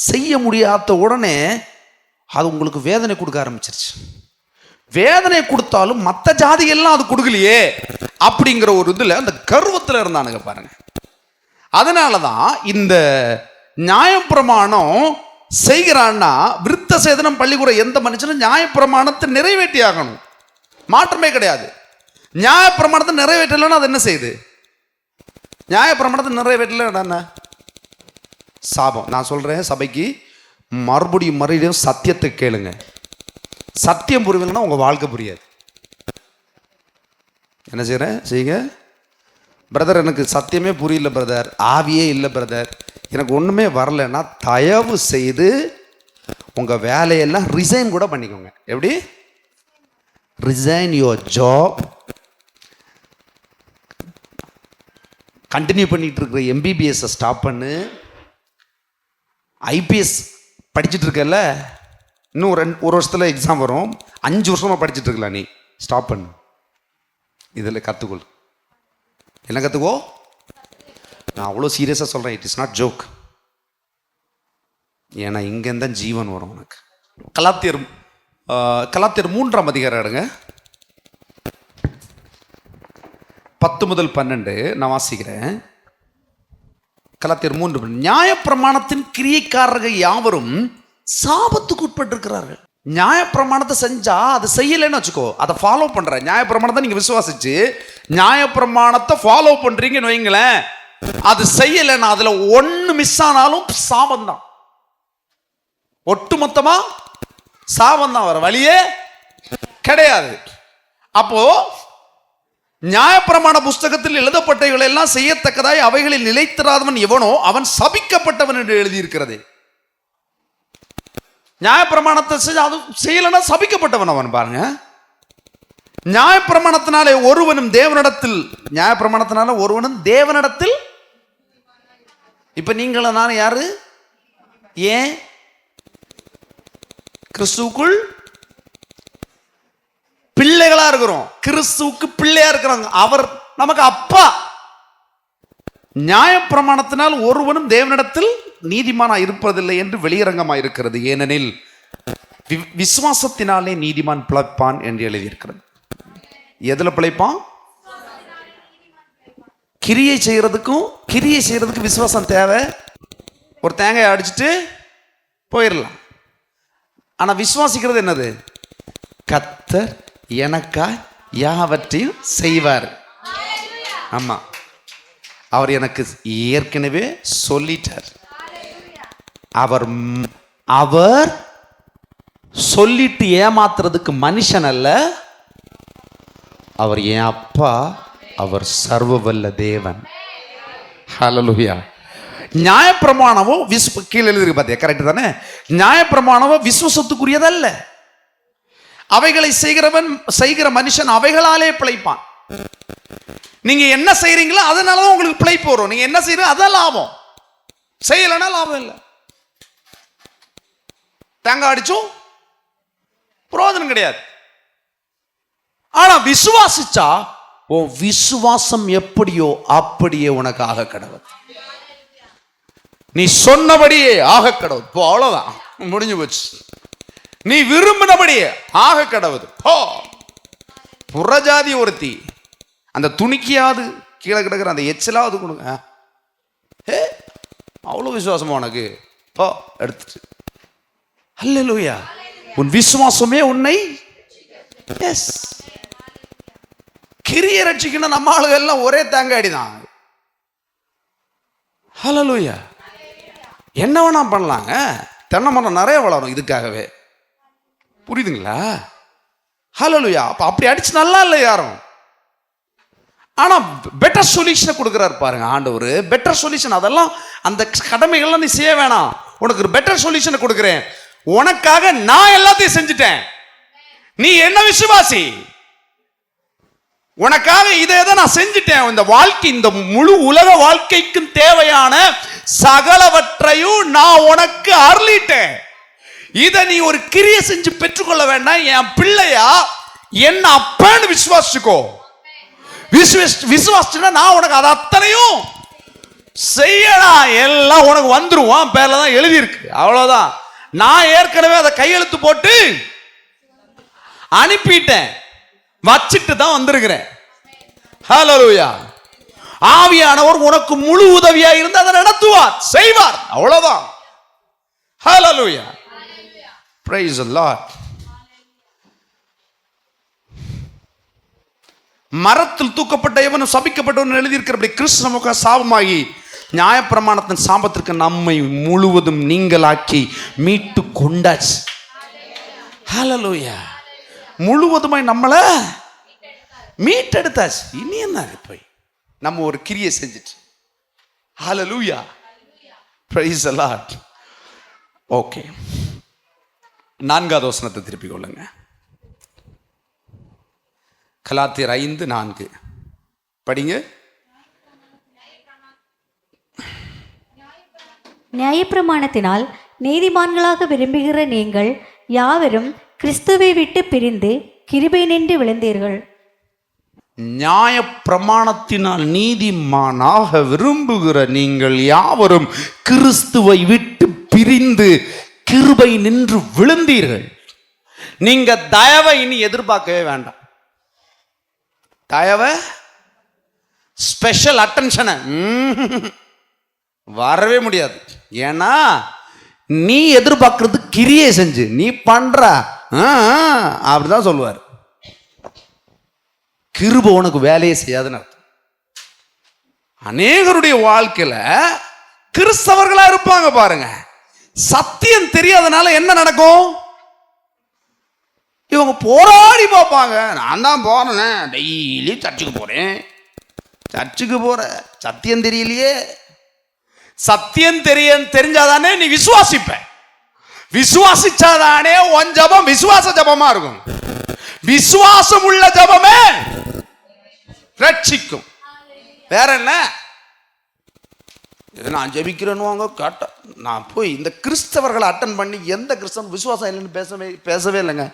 செய்ய முடியாத உடனே அது உங்களுக்கு வேதனை கொடுக்க ஆரம்பிச்சிருச்சு. வேதனை கொடுத்தாலும் மற்ற ஜாதிகள்லாம் அது கொடுக்கலையே அப்படிங்கிற ஒரு இதில் அந்த கர்வத்தில் இருந்தானுங்க பாருங்க. அதனால தான் இந்த நியாயப்பிரமாணம் செய்கிறான்னா விருத்த சேதனம் பள்ளிக்கூட எந்த மனுஷனும் நியாயப்பிரமாணத்தை நிறைவேற்றி ஆகணும். மாற்றமே கிடையாது. நியாயப்பிரமாணத்தை நிறைவேற்றலைன்னா அது என்ன செய்யுது? நியாயப்பிரமாணத்தை நிறைவேற்றல என்ன சாபம். நான் சொல்றேன் சபைக்கு, மறுபடியும் சத்தியத்தை கேளுங்க. சத்தியம் புரியலைன்னா உங்க வாழ்க்கை புரியாது. என்ன செய்யறேன் செய்யுங்க. பிரதர் எனக்கு சத்தியமே புரியல பிரதர், ஆவியே இல்லை பிரதர், எனக்கு ஒன்றுமே வரலைன்னா தயவு செய்து உங்கள் வேலையெல்லாம் ரிசைன் கூட பண்ணிக்கோங்க. எப்படி? Resign your job. கண்டினியூ பண்ணிட்டு இருக்கிற எம்பிபிஎஸ்ஸை ஸ்டாப் பண்ணு. ஐபிஎஸ் படிச்சுட்டு இருக்கல, இன்னும் ஒரு வருஷத்தில் எக்ஸாம் வரும். 5 வருஷமாக படிச்சுட்டு இருக்கலாம். நீ ஸ்டாப் பண்ணு. இதில் கற்றுக்கொள். என்ன கற்றுக்கோ? நான் அவ்வளோ சீரியஸாக சொல்கிறேன். It is not joke. ஏன்னா இங்கேருந்து தான் ஜீவன் வரும் உனக்கு. கலாத்தியர் 3 எடுங்க, 10 முதல் 12 நான் வாசிக்கிறேன். கலாத்தியர் 3. நியாயப்பிரமாணத்தின் கிரியைக்காரர்கள் யாவரும் சாபத்துக்கு உட்பட்டிருக்கிறார்கள். நியாயப்பிரமாணத்தை செஞ்சா அது செய்யலைன்னு வச்சுக்கோ, அதை ஃபாலோ பண்ற நியாயப்பிரமாணத்தை நீங்க விசுவாசிச்சு நியாயப்பிரமாணத்தை ஃபாலோ பண்றீங்கன்னு வைங்களேன், அது செய்யலைன்னா அதுல ஒண்ணு மிஸ் ஆனாலும் சாபம் தான். ஒட்டு மொத்தமா சாபம் தான், வர வழியே கிடையாது. அப்போ நியாயப்பிரமாண புஸ்தகத்தில் எழுதப்பட்டவைகள் எல்லாம் செய்யத்தக்கதாய் அவைகளில் நிலைத்திராதவன் எவனோ அவன் சபிக்கப்பட்டவன் என்று எழுதியிருக்கிறது. நியாயப்பிரமாணத்தை செஞ்சு அது செய்யலன்னா சபிக்கப்பட்டவன் அவன். பாருங்க, நியாயப்பிரமாணத்தினாலே ஒருவனும் தேவனிடத்தில், நியாயப்பிரமாணத்தினால ஒருவனும் தேவனிடத்தில். இப்ப நீங்களும் நானும் யாரு? ஏன் கிறிஸ்துவுக்குள் பிள்ளைகளா இருக்கிறோம், கிறிஸ்துவுக்கு பிள்ளையா இருக்கிறாங்க, அவர் நமக்கு அப்பா. நியாயப்பிரமாணத்தினால் ஒருவனும் தேவனிடத்தில் நீதிமானா இருப்பதில்லை என்று வெளியரங்கமாக இருக்கிறது. ஏனெனில் விசுவாசத்தினாலே நீதிமான் பிழைப்பான் என்று எழுதியிருக்கிறது. எதுல பிழைப்பான்? கிரியை செய்யறதுக்கு விசுவாசம் தேவை. ஒரு தேங்காயை அடிச்சுட்டு போயிடலாம். ஆனா விசுவாசிக்கிறது என்னது? கர்த்தர் எனக்காய் யாவற்றையும் செய்வார். ஆமா, அவர் எனக்கு ஏற்கனவே சொல்லிட்டார். அவர் சொல்லிட்டு ஏமாத்துறதுக்கு மனுஷன் அல்ல, அவர் என் அப்பா, அவர் சர்வவல்ல தேவன். ஹல்லேலூயா. நியாயப்பிரமாணமோ கீழே எழுதிருக்கு பார்த்தியா, கரெக்ட் தானே? நியாயப்பிரமாணமோ விசுவாசத்துக்குரியதல்ல. அவைகளை செய்கிற மனுஷன் அவைகளாலே பிழைப்பான். நீங்க என்ன செய்றீங்களோ அதனாலதான் உங்களுக்கு பிழைப்பு வரும். நீங்க என்ன செய்யறீங்க அதான் லாபம், செய்யலன்னா லாபம் இல்லை. தேங்காய் அடிச்சும் பிரயோஜனம் கிடையாது. ஆனா விசுவாசிச்சா உன் விசுவாசம் எப்படியோ அப்படியே உனக்கு ஆக கடவுள். நீ சொன்னபடியே ஆக கடவுள். போ, அவ்வளவுதான், முடிஞ்சு போச்சு. நீ விரும்பினபடியே ஆக கடவுள். போ. புறஜாதி ஒருத்தி அந்த துணிக்கையாவது கீழே கிடக்கிற அந்த எச்சலாவது கொடுங்க, அவ்வளவு விசுவாசமா உனக்கு, போ எடுத்துட்டு. ஹல்லேலூயா. உன் விசுவாசமே உன்னை கிரிய ரட்சிக்கணும். நம்ம ஆளுகள் எல்லாம் ஒரே தேங்காடி தான். ஹல்லேலூயா. என்ன வேணா பண்ணலாங்க, தென்னை மரம் நிறைய வளரும் இதுக்காகவே, புரியுதுங்களா? ஹல்லேலூயா. அப்ப அப்படி அடிச்சு நல்லா இல்லை யாரும். ஆனா பெட்டர் சொல்யூஷனை கொடுக்குறாரு பாருங்க ஆண்டவர். பெட்டர் சொல்யூஷன், அதெல்லாம் அந்த கடமைகள்லாம் நீ செய்ய வேணாம், உனக்கு ஒரு பெட்டர் சொல்யூஷனை கொடுக்குறேன். உனக்காக நான் எல்லாத்தையும் செஞ்சுட்டேன், நீ என்ன விசுவாசி, உனக்காக இதை நான் செஞ்சுட்டேன். இந்த வாழ்க்கை, இந்த முழு உலக வாழ்க்கைக்கும் தேவையான சகலவற்றையும் நான் உனக்கு அருளிட்டேன். இதை நீ ஒரு கிரியை செஞ்சு பெற்றுக்கொள்ள வேண்டாம். என் பிள்ளையா என்ன அப்பன்னு விசுவாசிச்சுக்கோ. விசுவாசிச்சுன்னா நான் உனக்கு அது அத்தனையும் செய்யலாம், எல்லாம் உனக்கு வந்துருவான். பேர்ல தான் எழுதி இருக்கு, அவ்வளவுதான். நான் ஏற்கனவே அதை கையெழுத்து போட்டு அனுப்பிட்டேன், வச்சிட்டு தான் வந்திருக்கிறேன். ஹல்லேலூயா. ஆவியானவர் உனக்கு முழு உதவியா இருந்து அதை நடத்துவார், செய்வார், அவ்வளவுதான். ஹல்லேலூயா. Praise the Lord. மரத்தில் தூக்கப்பட்ட எவனும் சபிக்கப்பட்டவன் எழுதியிருக்கிறபடி கிறிஸ்து நமக்கு சாபமாகி நியாயப்பிரமாணத்தின் சாபத்திற்கு நம்மை முழுவதும் நீங்களாக்கி மீட்டு கொண்டாச்சு. ஹல்லேலூயா. முழுவதுமாய் நம்மளை மீட்டெடுத்தாச்சு. இனி என்ன போய் நம்ம ஒரு கிரியை செஞ்சுட்டு. Hallelujah. Praise the Lord. Okay, 4வது வசனத்தை திருப்பிக் கொள்ளுங்க. கலாத்தியர் 5:4 படிங்க. நியாயப்பிரமாணத்தினால் நீதிமான்களாக விரும்புகிற நீங்கள் யாவரும் கிறிஸ்துவை விட்டு பிரிந்து கிருபை நின்று விழுந்தீர்கள். நியாயப்பிரமாணத்தினால் நீதிமானாக விரும்புகிற நீங்கள் யாவரும் கிறிஸ்துவை விட்டு பிரிந்து கிருபை நின்று விழுந்தீர்கள். நீங்க தயவை இனி எதிர்பார்க்கவே வேண்டாம். தயவை, ஸ்பெஷல் அட்டென்ஷனை வரவே முடியாது. ஏன்னா நீ எதிர்பார்க்கறது கிரியை செஞ்சு நீ பண்ற அப்படிதான் சொல்லுவார். கிருபை உனக்கு வேலையை செய்யாதுன்னு அர்த்தம். அநேகருடைய வாழ்க்கையில கிறிஸ்தவர்களா இருப்பாங்க பாருங்க, சத்தியம் தெரியாதனால என்ன நடக்கும்? இவங்க போராடி பார்ப்பாங்க. நான் தான் போறேன், டெய்லி சர்ச்சுக்கு போறேன், சர்ச்சுக்கு போற, சத்தியம் தெரியலையே. சத்தியம் தெரிஞ்சாதானே நீ விசுவாசிப்ப. விசுவாசிச்சாதானே உன் ஜபம் விசுவாச ஜபமா இருக்கும். விசுவாசம் உள்ள ஜபமே ரட்சிக்கும். வேற என்ன? நான் ஜெபிக்கிறேன்னு கேட்ட, நான் போய் இந்த கிறிஸ்தவர்களை அட்டன் பண்ணி எந்த கிறிஸ்தவன் விசுவாசம் இல்லைன்னு பேசவே இல்லைங்க.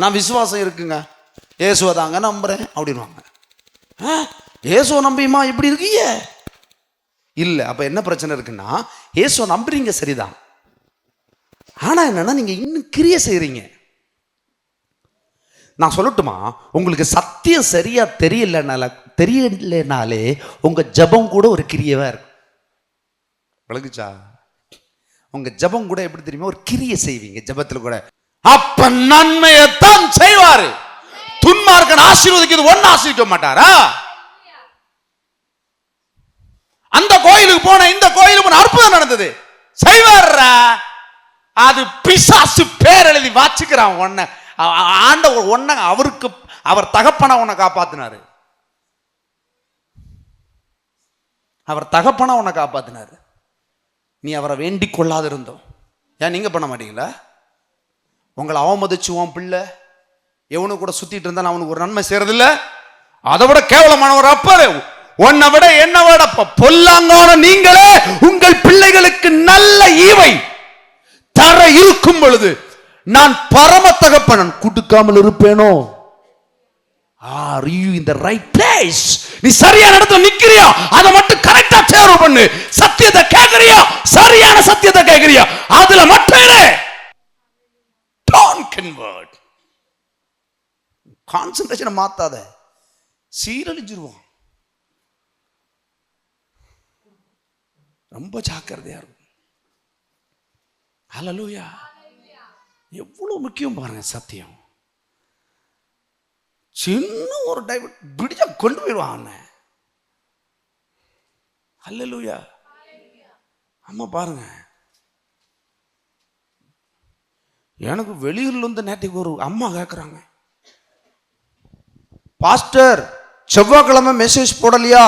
நான் விசுவாசம் இருக்குங்க, இயேசுவை தாங்க நம்புறேன் அப்படின்வாங்க. இயேசுவை நம்பியுமா இப்படி இருக்கீங்க? இல்லை. அப்போ என்ன பிரச்சனை இருக்குன்னா, இயேசுவை நம்புறீங்க சரிதான், ஆனால் என்னன்னா நீங்கள் இன்னும் கிரியை செய்கிறீங்க. நான் சொல்லட்டுமா, உங்களுக்கு சத்தியம் சரியா தெரியலனாலே உங்க ஜபம் கூட ஒரு கிரியவா இருக்கும். விளக்குச்சா? உங்க ஜபம் கூட எப்படி தெரியுமா, ஒரு கிரியை செய்வீங்க ஜபத்தில் கூட. அப்ப நன்மையைத்தான் செய்வாரு. துன்மார்க்கன் ஆசீர்வதிக்கிறது ஒன்னு ஆசீர்வதிக்க மாட்டாரா? அந்த கோயிலுக்கு போன, இந்த கோயிலுக்கு போன, அற்புதம் நடந்தது, செய்வாரா? அது பிசாசு பேர் எழுதி வாச்சுக்கிறான். ஒன்ன ஆண்டவர் ஒன்ன அவருக்கு, அவர் தகப்பனா உன்னை காப்பாத்தினாரு. அவர் தகப்பனா உன்னை காப்பாத்தினாரு. நீ அவரை வேண்டிக் கொள்ளாது இருந்தோம். ஏன் நீங்க பண்ண மாட்டீங்களா? உங்களை அவமதிச்சு உன் பிள்ளை எவனு கூட சுத்திட்டு இருந்தா அவனுக்கு ஒரு நன்மை செய்யறதில்ல. அதை விட கேவலமான ஒரு அப்பரு, உன்னை விட என்ன விட பொல்லாங்கான நீங்களே உங்கள் பிள்ளைகளுக்கு நல்ல ஈவை தர இருக்கும் பொழுது நான் பரம தகப்பனன் கொடுக்காமல் இருப்பேனோ? Are you in the right place? நீ சரியான இடத்துல நிக்கிறியா? அதை மட்டும் கரெக்டா தேர்வு பண்ணு. சத்தியத்தை கேட்கறியா? சரியான சத்தியத்தை கேட்கறியா? அதுல மட்டும் இரு. Don't convert. கான்சென்ட்ரேஷனை மாத்தாத, சீரழிஞ்சிருவான். ரொம்ப ஜாக்கிரதையா இருக்கும். ஹல்லேலூயா. எவ்வளவு முக்கியம் பாருங்க சத்தியம். சின்ன ஒரு டைவர்ட் பிடிச்சா கொண்டு போயிடுவான். ஹல்லேலூயா. அம்மா பாருங்க, எனக்கு வெளியூர்ல இருந்து நேற்றுக்கு ஒரு அம்மா கேட்குறாங்க, பாஸ்டர் செவ்வாய்க்கிழமை மெசேஜ் போடலையா?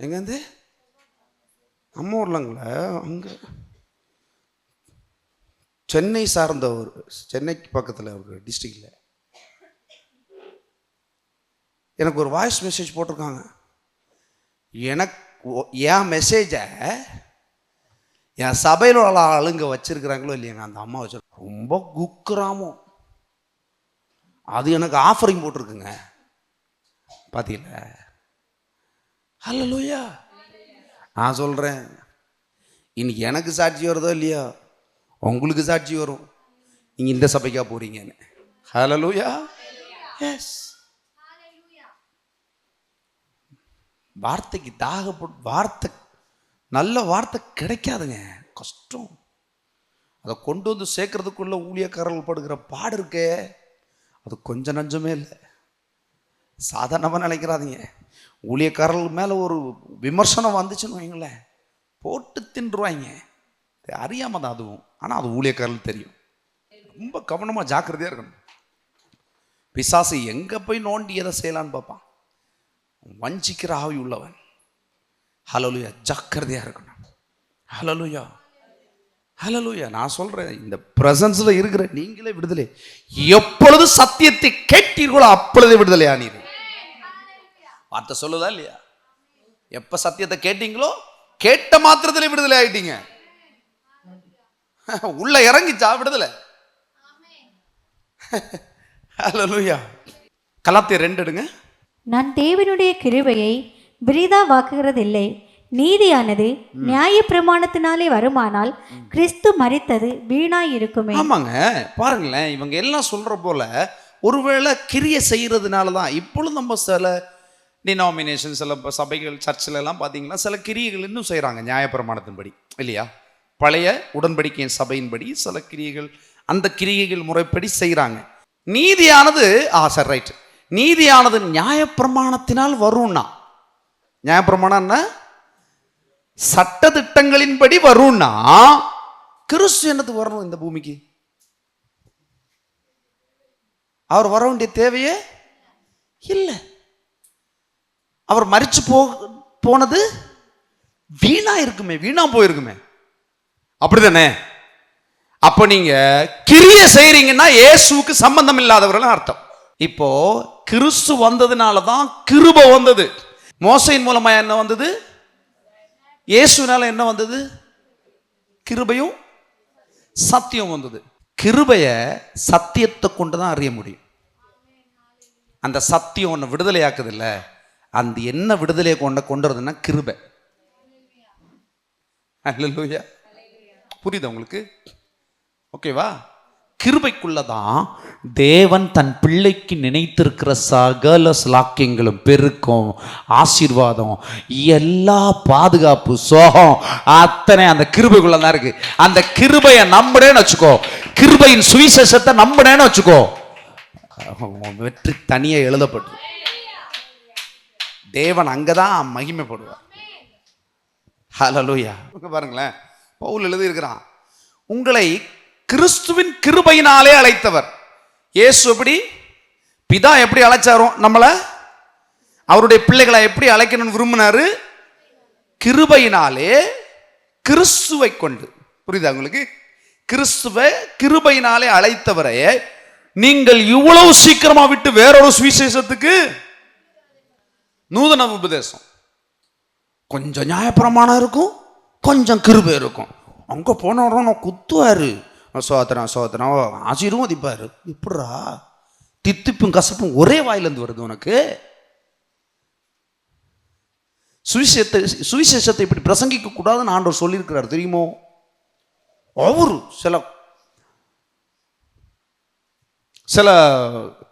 எங்கேருந்து? நம்ம ஊர்லங்கள, அங்கே சென்னை சார்ந்த ஒரு, சென்னைக்கு பக்கத்தில் ஒரு டிஸ்ட்ரிக்டில் எனக்கு ஒரு வாய்ஸ் மெசேஜ் போட்டிருக்காங்க. எனக்கு என் மெசேஜை என் சபையில் உள்ள ஆளுங்க வச்சிருக்கிறாங்களோ இல்லையாங்க, அந்த அம்மா வச்சு ரொம்ப குக்குறாமோ, அது எனக்கு ஆஃபரிங் போட்டிருக்குங்க. பார்த்தீங்களா? ஹல்லேலூயா. நான் சொல்கிறேன், இன்னைக்கு எனக்கு சாட்சி வருதோ இல்லையா, உங்களுக்கு சாட்சி வரும், நீங்கள் இந்த சபைக்கா போறீங்கன்னு. ஹல்லேலூயா. எஸ். வார்த்தைக்கு தாகப்பட்டு, வார்த்தை நல்ல வார்த்தை கிடைக்காதுங்க, கஷ்டம். அதை கொண்டு வந்து சேர்க்கறதுக்குள்ள ஊழியக்காரர்கள் படுகிற பாடு இருக்கே, அது கொஞ்சம் நஞ்சமே இல்லை. சாதாரணமாக நினைக்கிறாதீங்க. ஊழியக்காரர்கள் மேலே ஒரு விமர்சனம் வந்துச்சுன்னு வைங்களேன், போட்டு தின்றுவாங்க. அறியாமல் தான் அதுவும், ஆனால் அது ஊழியக்காரர்கள் தெரியும். ரொம்ப கவனமாக ஜாக்கிரதையாக இருக்கணும். பிசாசு எங்கே போய் நோண்டி எதை செய்யலான்னு பார்ப்பான். வஞ்சிக்கிற ஆவி உள்ளவன். ஹல்லேலூயா. ஜாக்கிரதையாக இருக்கணும். ஹல்லேலூயா. ஹல்லேலூயா. நான் சொல்கிறேன், இந்த பிரசன்ஸில் இருக்கிற நீங்களே விடுதலை. எப்பொழுது சத்தியத்தை கேட்டீர்களோ அப்பொழுதே விடுதலை ஆனீர்கள். வார்த்தை சொல்லுதா இல்லையா? எப்போ சத்தியத்தை கேட்டீங்களோ கேட்ட மாத்திரத்தில் விடுதலை ஆகிட்டீங்க. உள்ள இறங்கிச்சா விடுதலை. ஹல்லேலூயா. கலாத்தியர் 2 எடுங்க. நான் தேவனுடைய கிருபையை விரிதா வாக்குகிறதில்லை, நீதியானது நியாய பிரமாணத்தினாலே வருமானால் கிறிஸ்து மரித்தது வீணாய் இருக்குமே. ஆமாங்க, பாருங்களேன், இவங்க எல்லாம் சொல்ற போல ஒருவேளை கிரியை செய்யறதுனால தான் இப்பொழுது நம்ம சில டினாமினேஷன், சில சபைகள், சர்ச்சில் எல்லாம் பார்த்தீங்கன்னா சில கிரியைகள் இன்னும் செய்கிறாங்க நியாயப்பிரமாணத்தின்படி, இல்லையா? பழைய உடன்படிக்கையின் சபையின்படி சில கிரியைகள், அந்த கிரியைகள் முறைப்படி செய்கிறாங்க. நீதியானது சரி, ரைட், நீதியானது நியாயப்பிரமாணத்தினால் வரும்னா, நியாயப்பிரமாணம் என்ன? சட்டதிட்டங்களின்படி வரும்னா கிறிஸ்து என்னது வரணும் இந்த பூமிக்கு? அவர் வர வேண்டிய தேவையே இல்லை. அவர் மரிச்சு போனது வீணா இருக்குமே, வீணா போயிருக்குமே, அப்படிதானே? அப்ப நீங்க கிரியை செய்றீங்கன்னா இயேசுவுக்கு சம்பந்தம் இல்லாதவர்கள் அர்த்தம். இப்போ கிறிஸ்து வந்ததுனால தான் கிருபை வந்தது. மோசையின் மூலமா என்ன வந்தது? இயேசுனால என்ன வந்தது? கிருபையும் சத்தியம் வந்தது. கிருபைய சத்தியத்தை கொண்டுதான் அறிய முடியும். அந்த சத்தியம் ஒன்று விடுதலை ஆக்குது இல்ல, அந்த என்ன விடுதலையை கொண்டுறதுன்னா கிருபை. அல்லேலூயா. புரியுதா உங்களுக்கு? ஓகேவா? கிருபைக்குள்ளதான் தேவன் தன் பிள்ளைக்கு நினைத்திருக்கிற சகல ஸ்லாக்கியங்களும், பெருக்கம், ஆசீர்வாதம், எல்லா பாதுகாப்பு, சோகம் அத்தனை அந்த கிருபைக்குள்ளதான் இருக்கு. அந்த கிருபையை நம்புறேன்னு வச்சுக்கோ, கிருபையின் சுவிசேஷத்தை நம்புறேன்னு வச்சுக்கோ, வெற்றி தனியே எழுதப்பட்டு தேவன் அங்கதான் மகிமைப்படுவார். ஹல்லேலூயா. பாருங்களேன், பவுல் எழுதி இருக்கிறான், உங்களை கிறிஸ்துவின் கிருபையினாலே அழைத்தவர். இயேசு எப்படி, பிதா எப்படி அழைச்சாரோ நம்மள, அவருடைய பிள்ளைகளை எப்படி அழைக்கணும்னு விரும்பினாரு? கிருபையினாலே, கிறிஸ்துவை கொண்டு. புரியுதா உங்களுக்கு? கிறிஸ்துவை கிருபையினாலே அழைத்தவரை நீங்கள் இவ்வளவு சீக்கிரமா விட்டு வேறொரு சுவிசேஷத்துக்கு, நூதன உபதேசம், கொஞ்சம் நியாயப்பிரமாணம் இருக்கும், கொஞ்சம் கிருபை இருக்கும். அங்க போன குத்துவாரு, சோதனம் சோதனம் ஆசீர்வதிப்பாரு. இப்படா தித்திப்பும் கசப்பும் ஒரே வாயிலிருந்து வருது உனக்கு? சுவிசேஷத்தை இப்படி பிரசங்கிக்க கூடாதுன்னு ஆண்டவர் சொல்லியிருக்கிறார் தெரியுமோ? அவரு சில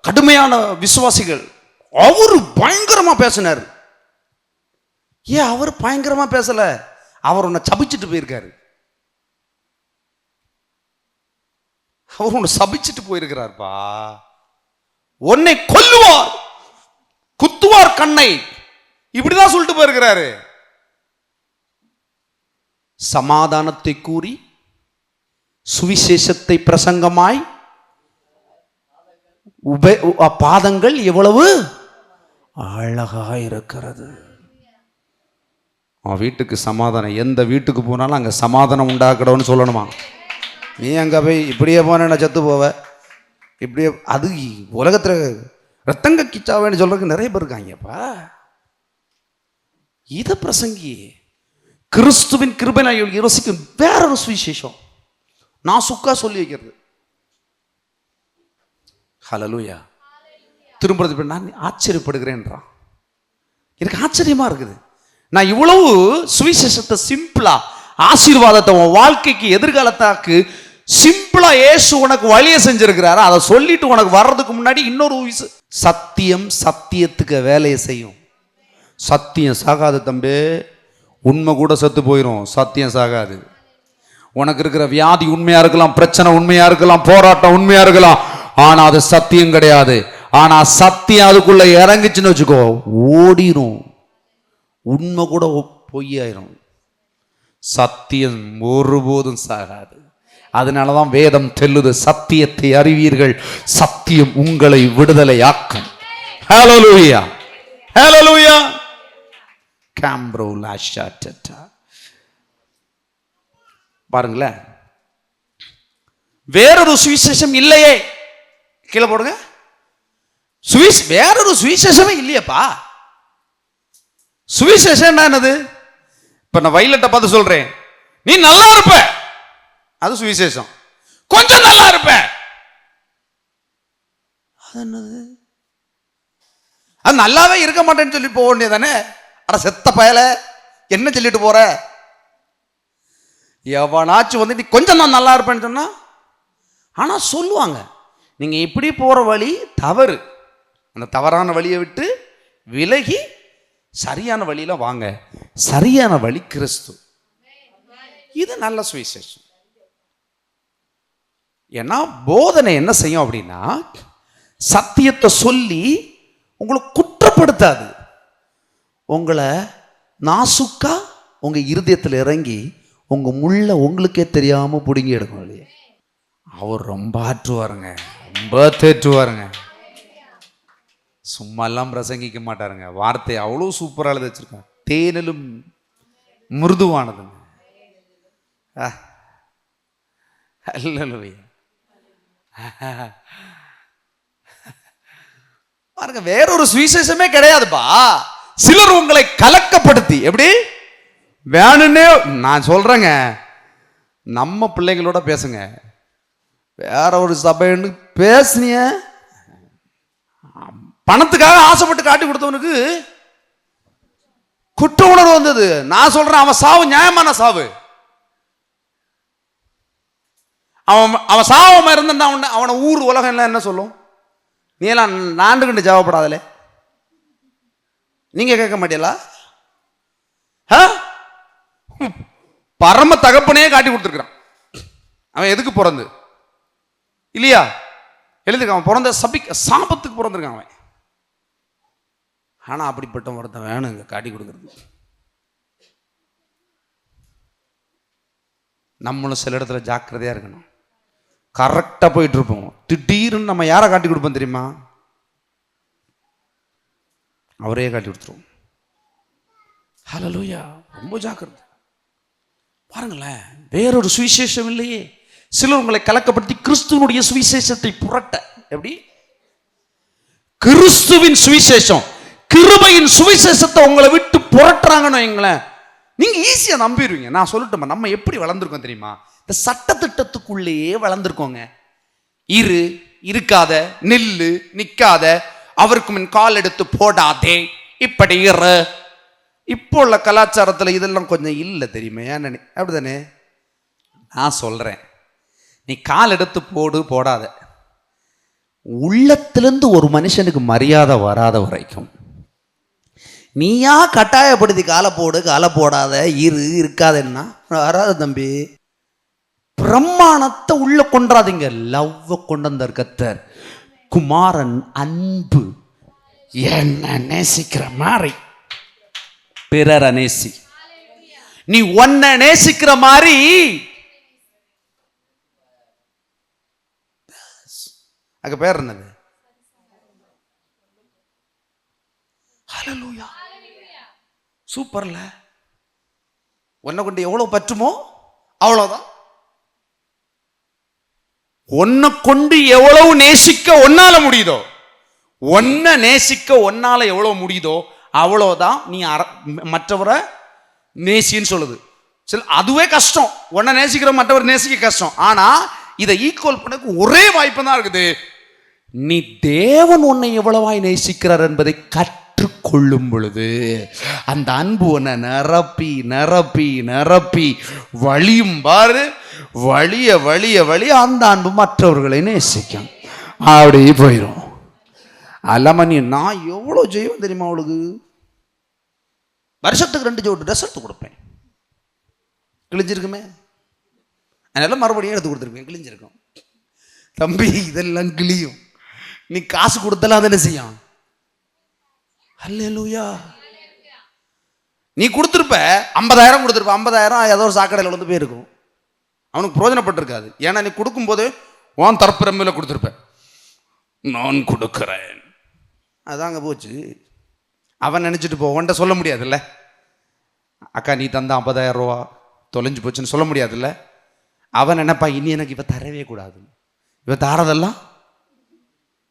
கடுமையான விசுவாசிகள் அவரு பயங்கரமா பேசினார். ஏன் அவர் பயங்கரமா பேசல? அவர் உன்னை சபிச்சுட்டு போயிருக்காரு. அவர் உன்னை சபிச்சுட்டு போயிருக்கிறார்ப்பா. உன்னை கொல்லுவார், குத்துவார் கண்ணை, இப்படிதான் சொல்லிட்டு போயிருக்கிறாரு. சமாதானத்தை கூறி சுவிசேஷத்தை பிரசங்கமாய் பாதங்கள் எவ்வளவு அழகா இருக்கிறது. வீட்டுக்கு சமாதானம், எந்த வீட்டுக்கு போனாலும் அங்க சமாதானம் உண்டாக்கணும்னு சொல்லணுமா? நீ அங்க போய் இப்படியே போன சத்து போவ, இப்படியே, அது உலகத்துல ரத்தங்க கிச்சாவேன்னு சொல்றதுக்கு நிறைய பேர் இருக்காங்கப்பா. இத பிரசங்கி கிறிஸ்துவின் கிருபை யோசிக்கும் வேறொரு சுவிசேஷம் நான் சுக்கா சொல்லி வைக்கிறது. ஹல்லேலூயா. திரும்ப நான் ஆச்சரியப்படுகிறேன்றான். எனக்கு ஆச்சரியமா இருக்குது. நான் இவ்வளவு சுவிசேஷத்தை சிம்பிளா, ஆசீர்வாதத்தை உன் வாழ்க்கைக்கு எதிர்காலத்தாக்கு சிம்பிளா இயேசு உனக்கு வழியை செஞ்சிருக்கிறாரு. அதை சொல்லிட்டு உனக்கு வர்றதுக்கு முன்னாடி இன்னொரு சத்தியம் சத்தியத்துக்கு வேலையை செய்யும். சத்தியம் சாகாது தம்பி, உண்மை கூட செத்து போயிடும், சத்தியம் சாகாது. உனக்கு இருக்கிற வியாதி உண்மையா இருக்கலாம், பிரச்சனை உண்மையா இருக்கலாம், போராட்டம் உண்மையா இருக்கலாம், ஆனா அது சத்தியம் கிடையாது. ஆனா சத்தியம் அதுக்குள்ள இறங்குச்சுன்னு வச்சுக்கோ, ஓடிரும். உண்மை கூட பொய்யாயிரும். சத்தியம் ஒருபோதும் சாகாது. அதனாலதான் வேதம் சொல்லுது, சத்தியத்தை அறிவீர்கள், சத்தியம் உங்களை விடுதலை ஆக்கும். ஹல்லேலூயா, ஹல்லேலூயா. பாருங்களேன், வேறொரு சுவிசேஷம் இல்லையே. கீழே போடுங்க. வேறொரு சுவிசேஷமே இல்லையப்பா. சுவிசேஷம் என்னது? இப்ப நான் வயலட்டை பார்த்து சொல்றேன், நீ நல்லா இருப்ப, அது சுவிசேஷம். கொஞ்சம் நல்லா இருப்ப, அது என்னது? அது நல்லாவே இருக்க மாட்டேன்னு சொல்லி போக வேண்டியதானே? அட செத்த பயல, என்ன சொல்லிட்டு போற? எவனாச்சும் வந்து நீ கொஞ்சம் நான் நல்லா இருப்பேன்னு சொன்னா, ஆனா சொல்லுவாங்க நீங்க இப்படி போற வழி தவறு, அந்த தவறான வழியை விட்டு விலகி சரியான வழியில வாங்க. சரியான வழி கிறிஸ்து. இது நல்ல சுவிசேஷம். ஏன்னா போதனை என்ன செய்யும் அப்படின்னா, சத்தியத்தை சொல்லி உங்களை குற்றப்படுத்தாது, உங்களை நாசுக்கா உங்க இருதயத்தில் இறங்கி உங்க முள்ள உங்களுக்கே தெரியாம பிடுங்கி எடுக்கும் இல்லையா. அவர் ரொம்ப ஆற்றுவாருங்க, ரொம்ப தேற்றுவாருங்க. சும்மா எல்லாம் பிரசங்கிக்க மாட்டாருங்க. வார்த்தை அவ்வளோ சூப்பராக எழுதி வச்சிருக்காங்க. தேனிலும் மிருதுவானதுங்க. பாருங்க, வேறொரு சுவிசேஷமே கிடையாதுப்பா. சிலர் உங்களை கலக்கப்படுத்தி, எப்படி வேணுன்னே, நான் சொல்றேங்க, நம்ம பிள்ளைங்களோட பேசுங்க. வேற ஒரு சபைன்னு பேசுனிய, பணத்துக்காக ஆசைப்பட்டு காட்டி கொடுத்தவனுக்கு குற்ற உணர்வு வந்தது. நான் சொல்றேன், அவன் சாவு நியாயமான சாவு. அவன் சாவாம இருந்தா அவனை ஊர் உலகம் எல்லாம் என்ன சொல்லும்? நீ எல்லாம் நாண்டு கண்டு ஜாவப்படாதல. நீங்க கேட்க மாட்டீங்களா? பரம தகப்பனையே காட்டி கொடுத்துருக்கான். அவன் எதுக்கு பிறந்து இல்லையா எழுதுக்க, அவன் பிறந்த சாபத்துக்கு பிறந்திருக்கான் அவன். ஆனா அப்படிப்பட்ட ஒருத்தன் வேணுங்க காட்டி கொடுக்கறது. நம்மளும் சில இடத்துல ஜாக்கிரதையா இருக்கணும். கரெக்டா போயிட்டு இருப்போம், திடீர்னு நம்ம யாரை காட்டி கொடுப்போம் தெரியுமா? அவரே காட்டி கொடுத்துருவோம். ஹல்லேலூயா. ரொம்ப ஜாக்கிரதை பாருங்களேன். வேறொரு சுவிசேஷம் இல்லையே. சிலர் உங்களை கலக்கப்படுத்தி கிறிஸ்துவனுடைய சுவிசேஷத்தை புரட்ட, எப்படி கிறிஸ்துவின் சுவிசேஷம், கிருபையின் சுவிசேஷத்தை உங்களை விட்டு புரட்டுறாங்கன்னு வைங்களேன், நீங்க ஈஸியா நம்பிடுவீங்க. நான் சொல்லட்டுமா, நம்ம எப்படி வளர்ந்துருக்கோம் தெரியுமா? இந்த சட்டத்திட்டத்துக்குள்ளேயே வளர்ந்துருக்கோங்க. இரு, இருக்காத, நில்லு, நிக்காத, அவருக்கு முன் கால் எடுத்து போடாதே, இப்படி இரு. இப்போ உள்ள கலாச்சாரத்தில் இதெல்லாம் கொஞ்சம் இல்லை தெரியுமா? ஏன் அப்படிதானே? நான் சொல்றேன், நீ கால் எடுத்து போடு போடாத, உள்ளத்திலிருந்து ஒரு மனுஷனுக்கு மரியாதை வராத வரைக்கும் நீயா கட்டாயப்படுத்தி காலை போடு காலை போடாத இரு இருக்காதுன்னா வராது தம்பி. பிரமாணத்தை உள்ள கொண்டாதீங்க. லவ் கொண்டு வந்தார் கர்த்தர். குமாரன் அன்பு, என்ன நேசிக்கிற மாதிரி பிறரை நேசி. நீ உன்னை நேசிக்கிற மாதிரி அங்க பேர் என்னது? ஹல்லேலூயா. சூப்பர்ல. உன்னை கொண்டு எவ்வளவு பற்றுமோ அவ்வளவுதான். உன்னை கொண்டு எவ்வளவு நேசிக்க ஒன்னால முடியுதோ, ஒன்ன நேசிக்க ஒன்னால எவ்வளவு முடியுதோ அவ்வளவுதான் நீ மற்றவரை நேசின்னு சொல்லுது. சரி, அதுவே கஷ்டம். உன்னை நேசிக்கிற மற்றவர் நேசிக்க கஷ்டம். ஆனா இதை ஈக்குவல் பண்ண ஒரே வாய்ப்பு தான் இருக்குது. நீ தேவன் உன்னை எவ்வளவாய் நேசிக்கிறார் என்பதை கற்றுக்கொள்ளும் பொழுது அந்த அன்பு உன்னை நிரப்பி நிரப்பி நிரப்பி வழியும் பாரு. வழிய வழிய வழிய அந்த அன்பு மற்றவர்களை நேசிக்கும். அப்படி போயிடும். அல்லாம நீ நான் எவ்வளோ செய்வேன் தெரியுமா? அவளுக்கு வருஷத்துக்கு 2 ஜோடி ட்ரெஸ் எடுத்து கொடுப்பேன். கிழிஞ்சிருக்குமே, அதனால மறுபடியும் எடுத்து கொடுத்துருப்பேன். கிழிஞ்சிருக்கும். தம்பி இதெல்லாம் கிளியும். நீ காசு கொடுத்தலாம் அதை என்ன செய்யும்? ஹல்லேலூயா. நீ கொடுத்துருப்ப 50,000 கொடுத்துருப்ப. 50,000 ஏதோ ஒரு சாக்கடையில் வந்து போயிருக்கும். அவனுக்கு பிரயோஜனப்பட்டிருக்காது. ஏன்னா நீ கொடுக்கும்போது உன் தரப்பிரமையில் கொடுத்துருப்ப. நான் கொடுக்கிறேன், அதாங்க போச்சு. அவன் நினைச்சிட்டு போ, உன்ட்ட சொல்ல முடியாதுல்ல, அக்கா நீ தந்த 50,000 ரூபா தொலைஞ்சு போச்சுன்னு சொல்ல முடியாதுல்ல. அவன் நினைப்பா, இனி எனக்கு இவ தரவே கூடாது, இவ தாரதெல்லாம்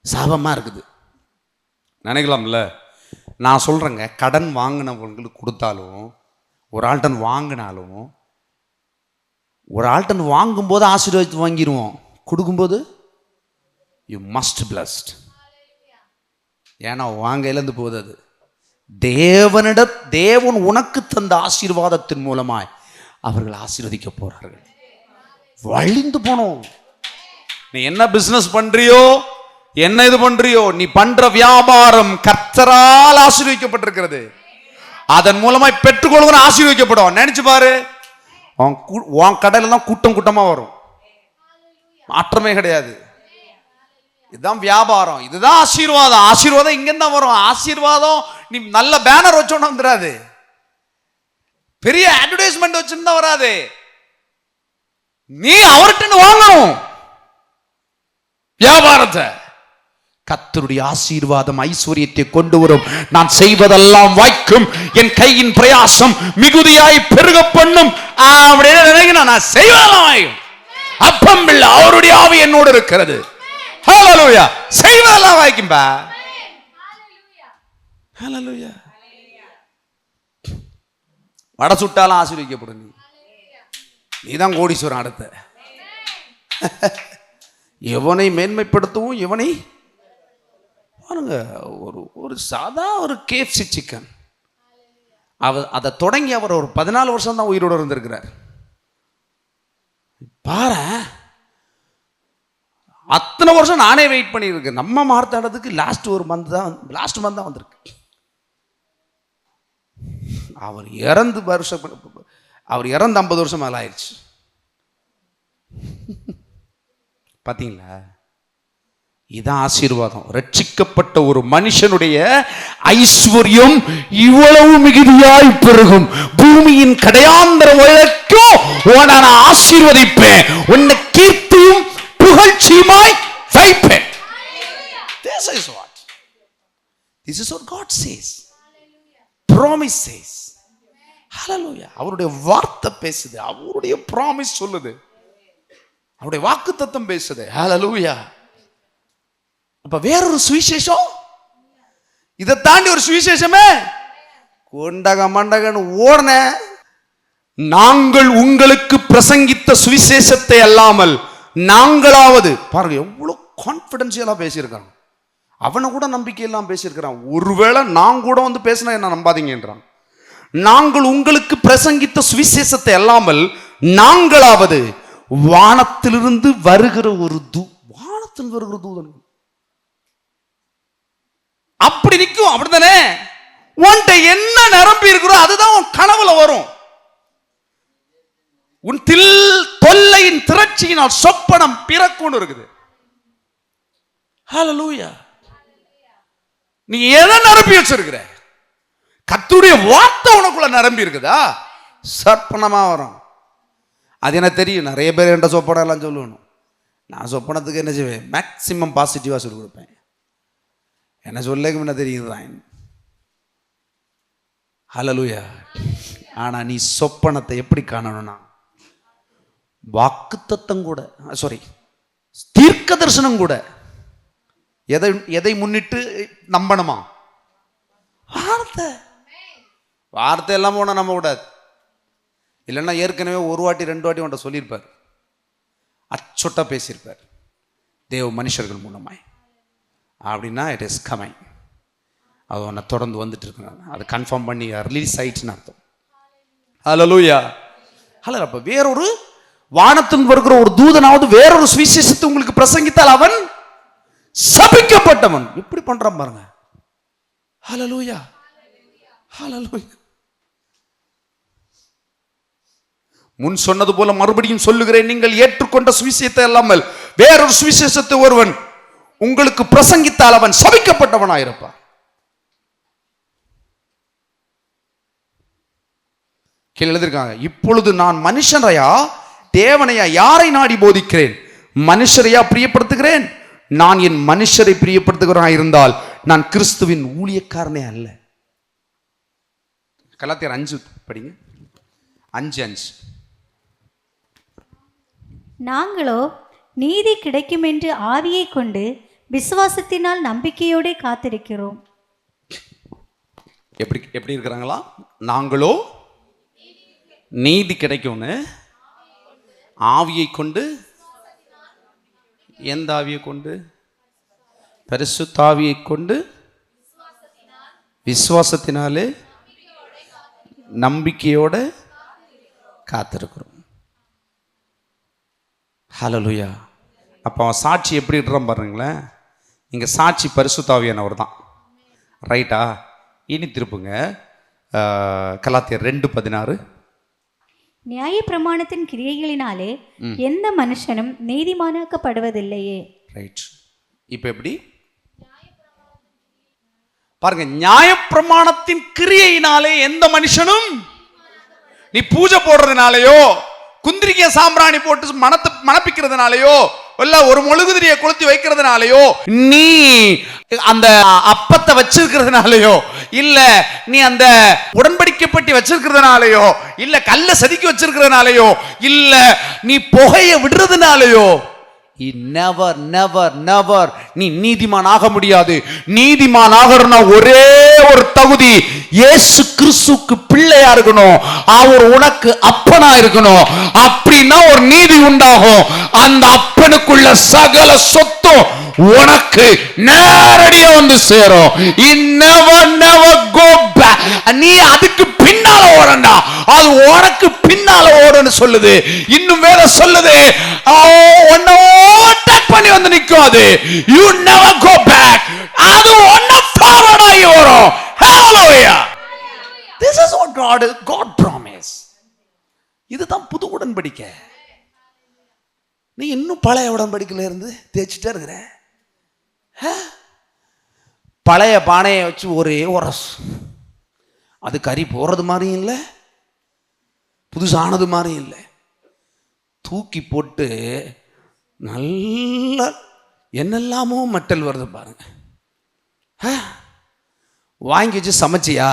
சாபமா இருக்குது நினைக்கலாம்ல. நான் சொல்றேங்க, கடன் வாங்கினவங்களுக்கு கொடுத்தாலும், ஒரு ஆள்டன் வாங்கினாலும், ஒரு ஆள்டன் வாங்கும்போது ஆசீர்வாதத்தை வாங்கிடுவோம், கொடுக்கும்போது யூ மஸ்ட் பிளஸ்ட். ஏன்னா வாங்கையிலேருந்து போகுது. அது தேவன் உனக்கு தந்த ஆசீர்வாதத்தின் மூலமாய் அவர்கள் ஆசீர்வதிக்க போறார்கள். வழிந்து போனோம். நீ என்ன பிசினஸ் பண்றியோ, என்ன இது பண்றியோ, நீ பண்ற வியாபாரம் கர்த்தரால் ஆசீர்வதிக்கப்பட்டிருக்கிறது. அதன் மூலமாய் பெற்றுக்கொள்கிற ஆசீர்வதிக்கப்படும். நினைச்சு பாரு, உன் கடையில தான் கூட்டம் கூட்டமா வரும், மாற்றமே கிடையாது. இதுதான் வியாபாரம், இதுதான் ஆசீர்வாதம். ஆசீர்வாதம் இங்க தான் வரும். ஆசீர்வாதம் நீ நல்ல பேனர் வச்சோன்னு வந்துடாது, பெரிய அட்வர்டைஸ்மெண்ட் வச்சிருந்தா வராது. நீ அவர்கிட்ட வாங்கணும் வியாபாரத்தை. கர்த்தருடைய ஆசீர்வாதம் ஐஸ்வர்யத்தை கொண்டு வரும். நான் செய்வதெல்லாம் வாய்க்கும், என் கையின் பிரயாசம் மிகுதியாய் பெருக பண்ணும் அப்படின்னு நினைக்கிறேன். நான் செய்வதெல்லாம் வாய்க்கும். அப்பம் இல்லை, அவருடைய ஆவி என்னோடு இருக்கிறது. ஹல்லேலூயா. செய்வதெல்லாம் வாய்க்கும்பா. ஹல்லேலூயா. வடை சுட்டாலும் ஆசீர்வதிக்கப்படும். நீதான் கோடீஸ்வரன். அடுத்த எவனை மேன்மைப்படுத்தவும் எவனை பாருங்க. ஒரு சாதா ஒரு KFC சிக்கன், அதை தொடங்கி அவர் ஒரு 14 வருஷம் தான் உயிரோடு இருந்திருக்கிறார். பாரு, அத்தனை வருஷம் நானே வெயிட் பண்ணியிருக்கேன். நம்ம மார்த்தாடத்துக்கு லாஸ்ட் மந்த் தான் வந்திருக்கு. அவர் இறந்து 50 வருஷம் மேல ஆயிடுச்சு. பாத்தீங்களா? இதான் ஆசீர்வாதம். ரட்சிக்கப்பட்ட ஒரு மனுஷனுடைய ஐஸ்வர்யம் இவ்வளவு மிகுதியாய் பெருகும். பூமியின் கடையாந்திர வரைக்கும் உன்னை நான் ஆசீர்வதிப்பேன், உன்னை கீர்த்தியும் புகழ்ச்சியுமாய் வைப்பேன். This is what God says. Promise says. Hallelujah. அவருடைய வார்த்தை பேசுது, அவருடைய ப்ராமிஸ் சொல்லுது, அவருடைய வாக்குத்தத்தம் பேசுது. Hallelujah. அப்ப வேறொரு சுவிசேஷம், இதை தாண்டி ஒரு சுவிசேஷமே கொண்டக மண்டகன்னு ஓடன. நாங்கள் உங்களுக்கு பிரசங்கித்த சுவிசேஷத்தை அல்லாமல் நாங்களாவது, பாருங்க எவ்வளவு கான்பிடென்ஷியலா பேசியிருக்காங்க. அவனை கூட நம்பிக்கை எல்லாம் பேசியிருக்கிறான். ஒருவேளை நான் கூட வந்து பேசினா என்ன நம்பாதீங்கன்றான். நாங்கள் உங்களுக்கு பிரசங்கித்த சுவிசேஷத்தை அல்லாமல் நாங்களாவது வானத்திலிருந்து வருகிற ஒரு வானத்தில் வருகிற தூதன் அப்படி நிற்கும். அப்படித்தானே? உன்கிட்ட என்ன நிரம்பி இருக்கிறோ அதுதான் உன் கனவுல வரும். உன் தொல்லையின் திரட்சியினால் சொப்பனம் பிறக்கும்னு இருக்குது. ஹல்லேலூயா. நீ எதை நிரம்பி வச்சிருக்கிற? கர்த்தருடைய வார்த்தை உனக்குள்ள நிரம்பி இருக்குதா? சொப்பனமா வரும். அது எனக்கு தெரியும். நிறைய பேர் என்கிட்ட சொப்பனம் எல்லாம் சொல்லணும். நான் சொப்பனத்துக்கு என்ன செய்வேன்? மேக்சிமம் பாசிட்டிவா சொல்லி கொடுப்பேன். என்ன சொல்லேக்கு முன்ன தெரியுதுதான். ஹல்லேலூயா. ஆனா நீ சொப்பனத்தை எப்படி காணணும்னா, வாக்குத்தத்தம் கூட, தீர்க்க தரிசனம் கூட எதை முன்னிட்டு நம்பணுமா? வார்த்தை எல்லாம் போனா நம்ப கூடாது. இல்லைன்னா ஏற்கனவே ஒரு வாட்டி 2 வாட்டி உன்ட்ட சொல்லியிருப்பார், அச்சொட்டா பேசியிருப்பார் தேவ மனுஷர்கள் மூலமாய். அப்படின்னா இட் இஸ் கமிங். அது உன்னை தொடர்ந்து வந்துட்டு இருக்கு. அது கன்ஃபார்ம் பண்ணி ரிலீஸ் ஆயிடுச்சுன்னு அர்த்தம். ஹல்லேலூயா. ஹல்லேலூயா. அப்ப வேறொரு வானத்தின் வருகிற ஒரு தூதனாவது வேறொரு சுவிசேஷத்தை உங்களுக்கு பிரசங்கித்தால் அவன் சபிக்கப்பட்டவன். எப்படி பண்றான் பாருங்க. ஹல்லேலூயா. ஹல்லேலூயா. முன் சொன்னது போல மறுபடியும் சொல்லுகிறேன், நீங்கள் ஏற்றுக்கொண்ட சுவிசேஷத்தை அல்லாமல் வேறொரு சுவிசேஷத்தை ஒருவன் உங்களுக்கு பிரசங்கித்தால் அவன் சபிக்கப்பட்டவனாயிருப்பான். கீழே எழுதியிருக்காங்க, இப்பொழுது நான் மனுஷரையா தேவனையா யாரை நாடி போதிக்கிறேன்? மனுஷரையா பிரியப்படுத்துகிறேன்? நான் என் மனுஷரை பிரியப்படுத்துகிறவனாக இருந்தால் நான் கிறிஸ்துவின் ஊழியக்காரனே அல்ல. கலாத்தியர் 5 படிங்க. 5:5. நாங்களோ நீதி கிடைக்கும் என்று ஆவியை கொண்டு விசுவாசத்தினால் நம்பிக்கையோடு காத்திருக்கிறோம். எப்படி இருக்கிறாங்களா? நாங்களோ நீதி கிடைக்கும்னு ஆவியை கொண்டு. எந்த ஆவியை கொண்டு? பரிசுத்த ஆவியை கொண்டு விசுவாசத்தினாலே நம்பிக்கையோட காத்திருக்கிறோம். ஹல்லேலூயா. அப்போ அவன் சாட்சி எப்படி இடுறான் பாருங்களேன். இங்கே சாட்சி பரிசுத்த ஆவியானவர் தான். ரைட்டா? இனி திருப்புங்க கலாத்தியர் 2:16. நியாயப்பிரமாணத்தின் கிரியைகளினாலே எந்த மனுஷனும் நீதிமானாக்கப்படுவதில்லையே. ரைட். இப்போ எப்படி பாருங்க, நியாயப்பிரமாணத்தின் கிரியையினாலே எந்த மனுஷனும், நீ பூஜை போடுறதுனாலயோ குந்திரிக்க சாம்பிராணி போட்டு மணப்பிக்கிறதுனாலயோ இல்ல ஒரு மெழுகுதிரியை கொளுத்தி வைக்கிறதுனாலயோ, நீ அந்த அப்பத்தை வச்சிருக்கிறதுனாலயோ இல்ல நீ அந்த உடன்படிக்கைப்பட்டி வச்சிருக்கிறதுனாலயோ இல்ல கல்ல செதுக்கி வச்சிருக்கிறதுனாலயோ இல்ல நீ புகைய விடுறதுனாலயோ நீ நீதிமான் ஆக முடியாது. நீதிமான் ஆகணும்னா ஒரே ஒரு தகுதி, இயேசு கிறிஸ்துவுக்கு பிள்ளையா இருக்கணும். அவர் உனக்கு அப்பனா இருக்கணும். அப்படின்னா ஒரு நீதி உண்டாகும். அந்த அப்பனுக்குள்ள சகல சொத்தும் உனக்கு நேரடியா வந்து சேரும். நீ அதுக்கு பின்னால ஓடண்டா, அது உனக்கு பின்னால ஓடன்னு சொல்லுது. இன்னும் வேற சொல்லுது, பண்ணி வந்து நிக்காது. You never go back. அது ஒன்ன forward ஆகி வரும். Hallelujah. This is what God promise. இதுதான் புது உடன்படிக்கை. நீ இன்னும் பழைய உடன்படிக்கையில இருந்து தேய்ச்சிட்டே இருக்கிற. பழைய பானையை வச்சு ஒரே உரசு, அது கறி போறது மாதிரியும் இல்லை, புதுசானது மாதிரியும் இல்லை. தூக்கி போட்டு நல்ல என்னெல்லாமோ மெட்டல் வருது பாருங்க. வாங்கி வச்சு சமைச்சியா,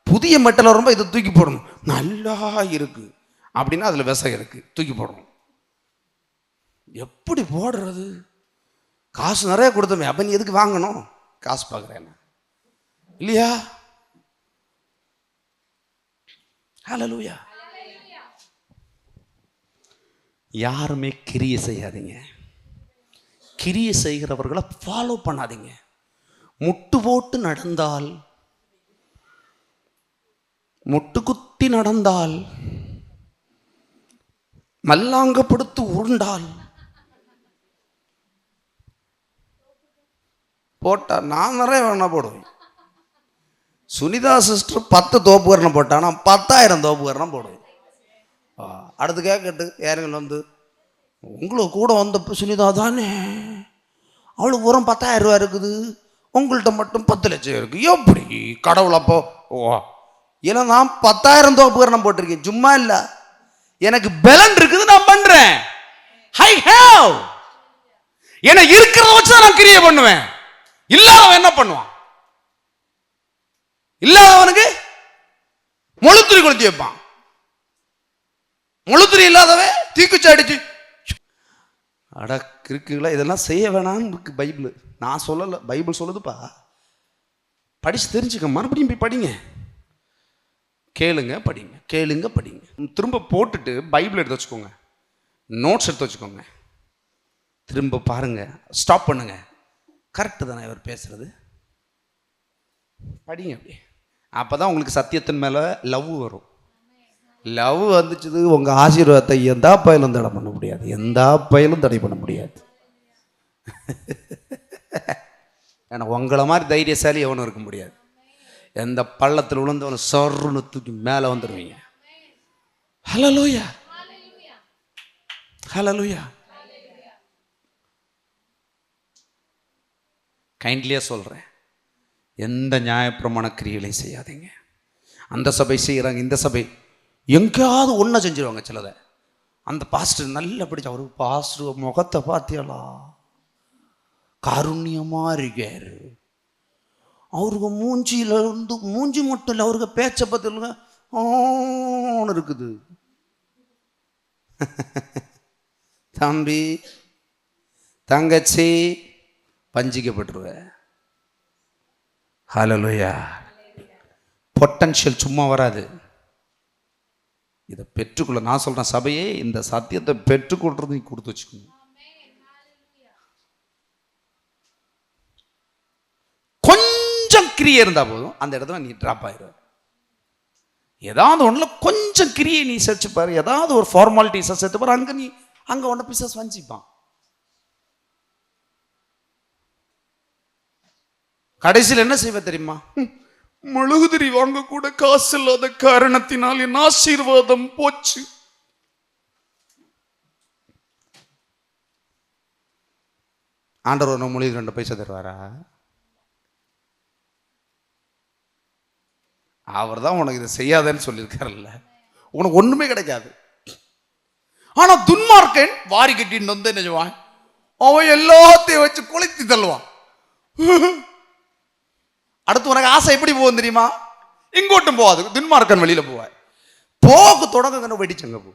புதிய மெட்டல் வரும்போது இதை தூக்கி போடணும். நல்லா இருக்கு அப்படின்னா அதில் விஷம் இருக்கு, தூக்கி போடணும். எப்படி போடுறது? காசு நிறைய கொடுத்தோமே, அப்போ நீ எதுக்கு வாங்கணும்? காசு பார்க்குறேன் இல்லையா? ஹல்லேலூயா. யாருமே கிரியை செய்யாதீங்க. கிரியை செய்கிறவர்களை ஃபாலோ பண்ணாதீங்க. முட்டு போட்டு நடந்தால், முட்டு குத்தி நடந்தால், மல்லாங்கப்படுத்து உருண்டால் போட்டா நான் நிறைய வேணா போடுவேன். சுனிதா சிஸ்டர் 10 தோப்புகரணம் போட்டானா 10,000 தோப்புகரணம் போடுவேன். அடுத்து கேட்கட்டு யாருங்க வந்து, உங்களுக்கு கூட வந்தப்போ சுனிதா தானே, அவளுக்கு பூரா 10,000 ரூபா இருக்குது, உங்கள்கிட்ட மட்டும் 10 லட்சம் இருக்கு. எப்படி கடவுள்? அப்போ ஏன்னா நான் 10,000 தோப்புகரணம் போட்டிருக்கேன், சும்மா இல்லை. எனக்கு பலன் இருக்குது, நான் பண்றேன். I have. ஏன்னா இருக்கிறத வச்சு தான் நான் கிரியை பண்ணுவேன். இல்லாதவன் என்ன பண்ணுவான்? இல்லாதவனுக்கு முழுத்துரி கொளுத்தி வைப்பான். முழுத்துரி இல்லாதவன் தீக்குச்சி அடிச்சு அட இருக்குங்களா. இதெல்லாம் செய்ய வேணாம்னு இருக்கு பைபிள். நான் சொல்லலை, பைபிள் சொல்லுதுப்பா. படிச்சு தெரிஞ்சுக்க, மறுபடியும் போய் படிங்க, கேளுங்க, படிங்க, கேளுங்க, படிங்க. திரும்ப போட்டுட்டு பைபிள் எடுத்து வச்சுக்கோங்க, நோட்ஸ் எடுத்து வச்சுக்கோங்க, திரும்ப பாருங்க, ஸ்டாப் பண்ணுங்க. கரெக்டு தானே இவர் பேசுறது? படிங்க அப்படி. அப்பதான் உங்களுக்கு சத்தியத்தின் மேல லவ் வரும். லவ் வந்துச்சு, உங்க ஆசீர்வாதத்தை எந்த பயலும் தடை பண்ண முடியாது, எந்த பயலும் தடை பண்ண முடியாது. ஏன்னா உங்களை மாதிரி தைரியசாலி எவனும் இருக்க முடியாது. எந்த பள்ளத்தில் விழுந்தவன சொர்னு தூக்கி மேலே வந்துடுவீங்க. ஹல்லேலூயா, ஹல்லேலூயா. கைண்ட்லியாக சொல்கிறேன், எந்த நியாயப்பிரமாண கிரியைகளையும் செய்யாதீங்க. அந்த சபை செய்கிறாங்க, இந்த சபை எங்கேயாவது ஒன்றை செஞ்சிருவாங்க சிலதை. அந்த பாஸ்டர் நல்லா பிடிச்ச, அவரு பாஸ்டர் முகத்தை பார்த்தியலா, காருண்யமாக இருக்காரு. அவருக்கு மூஞ்சியில் இருந்து, மூஞ்சி மட்டும் இல்லை, அவருக்கு பேச்சை பார்த்து ஆன்னு இருக்குது. தம்பி தங்கச்சி பஞ்சிக்கப்பட்டுருவ. ஹல்லேலூயா. பொட்டன்ஷியல் சும்மா வராது. இதை பெற்றுக்கொள்ள நான் சொல்றேன், சபையே இந்த சத்தியத்தை பெற்றுக்கொள்றது நீ கொடுத்து வச்சுக்கணும். கொஞ்சம் கிரியை இருந்தா போதும், அந்த இடத்துல நீ ட்ராப் ஆயிடுவ. ஏதாவது ஒண்ணுல கொஞ்சம் கிரியை நீ சேர்த்து பாரு, ஏதாவது ஒரு ஃபார்மாலிட்டிஸை சேர்த்து பாரு, அங்க ஒன்ன பிசாசு வஞ்சிப்பான். கடைசியில் என்ன செய்வ தெரியுமா? மெழுகுதிரி வாங்க கூட காசு இல்லாத காரணத்தினால் என் ஆசீர்வாதம் போச்சு. ஆண்டவர் ஒன்று மொழி 2 பைசா தருவாரா? அவர் தான் உனக்கு இதை செய்யாதேன்னு சொல்லியிருக்காருல்ல, உனக்கு ஒண்ணுமே கிடைக்காது. ஆனா துன்மார்க்கன் வாரி கட்டின்னு வந்து என்ன செய்வான்? அவன் எல்லாத்தையும் வச்சு கொளுத்தி தள்ளுவான். அடுத்து உனக்கு ஆசை எப்படி போகும் தெரியுமா? இங்கோட்டும் போகாது, துன்மார்க்கன் வெளியில போவாய். போக்கு தொடங்க வெடிச்சங்க போ.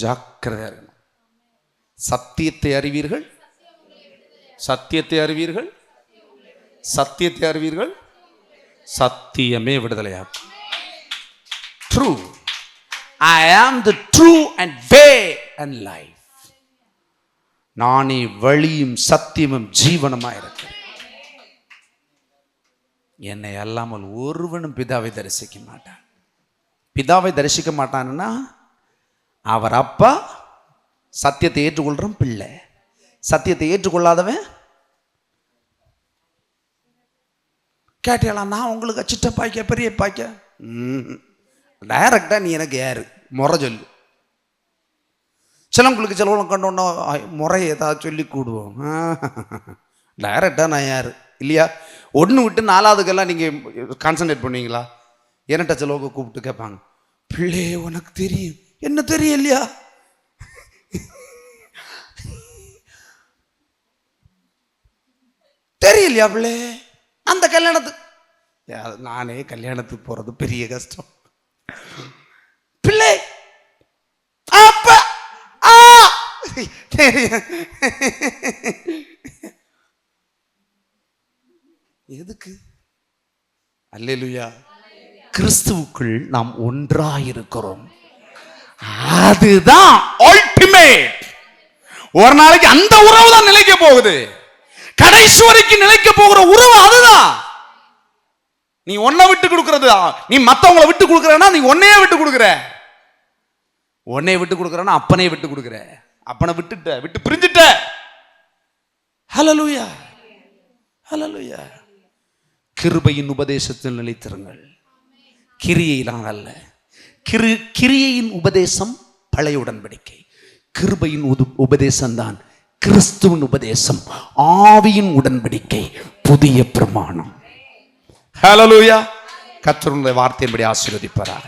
ஜாக்கிரதையா இருக்கணும். சத்தியத்தை அறிவீர்கள், சத்தியத்தை அறிவீர்கள், சத்தியத்தை அறிவீர்கள், சத்தியமே விடுதலையாக்கும். ட்ரூ, ஐ ஆம் தி true and way and life. நானே வழியும் சத்தியமும் ஜீவனமா இருக்கிறேன். என்னை அல்லாமல் ஒருவனும் பிதாவை தரிசிக்க மாட்டான். பிதாவை தரிசிக்க மாட்டான்னா அவர் அப்பா, சத்தியத்தை ஏற்றுக்கொள்றான் பிள்ளை. சத்தியத்தை ஏற்றுக்கொள்ளாதவன் கேட்டியாளா? நான் உங்களுக்கு சிட்ட பாய்க்க பெரிய பாய்க்க டைரக்டா நீ எனக்கு யாரு முறை சொல்லு. சிலவங்களுக்கு சிலவங்க கண்டோன்னா முறையை ஏதாவது சொல்லி கூடுவோம். டைரக்டா நான் யாரு இல்லையா? ஒன்று விட்டு 4வதுக்கெல்லாம் நீங்கள் கான்சன்ட்ரேட் பண்ணுவீங்களா? என்னட்ட சிலவங்க கூப்பிட்டு கேட்பாங்க, பிள்ளை உனக்கு தெரியும், என்ன தெரியும் இல்லையா? தெரியலையா பிள்ளை? அந்த கல்யாணத்துக்கு நானே கல்யாணத்துக்கு போறது பெரிய கஷ்டம். பிள்ளை அப்ப எதுக்கு? அல்லேலூயா. கிறிஸ்துவுக்குள் நாம் ஒன்றாயிருக்கிறோம். அதுதான் அல்டிமேட். ஒரு நாளைக்கு அந்த உறவு தான் நிலைக்க போகுது. கடைசி வரைக்கும் நிலைக்க போகிற உறவு அதுதான். நீ ஒன்ன விட்டு கொடுக்கிறது, நீ மத்தவங்களை விட்டு கொடுக்கறனா நீ ஒன்னையே விட்டு கொடுக்கிற. ஒன்னைய விட்டு கொடுக்கறனா அப்பனே விட்டு கொடுக்கிற. அப்பனை விட்டு பிரிஞ்சிட்ட. ஹல்லேலூயா, ஹல்லேலூயா. கிருபையின் உபதேசத்தில் நிலைத்திருங்கள், கிரியையினால் அல்ல. கிரியையின் உபதேசம் பழைய உடன்படிக்கை. கிருபையின் உபதேசம் தான் கிறிஸ்துவின் உபதேசம். ஆவியின் உடன்படிக்கை புதிய பிரமாணம். ஹல்லேலூயா. கர்த்தருடைய வார்த்தையின்படி ஆசீர்வதிப்பாராக.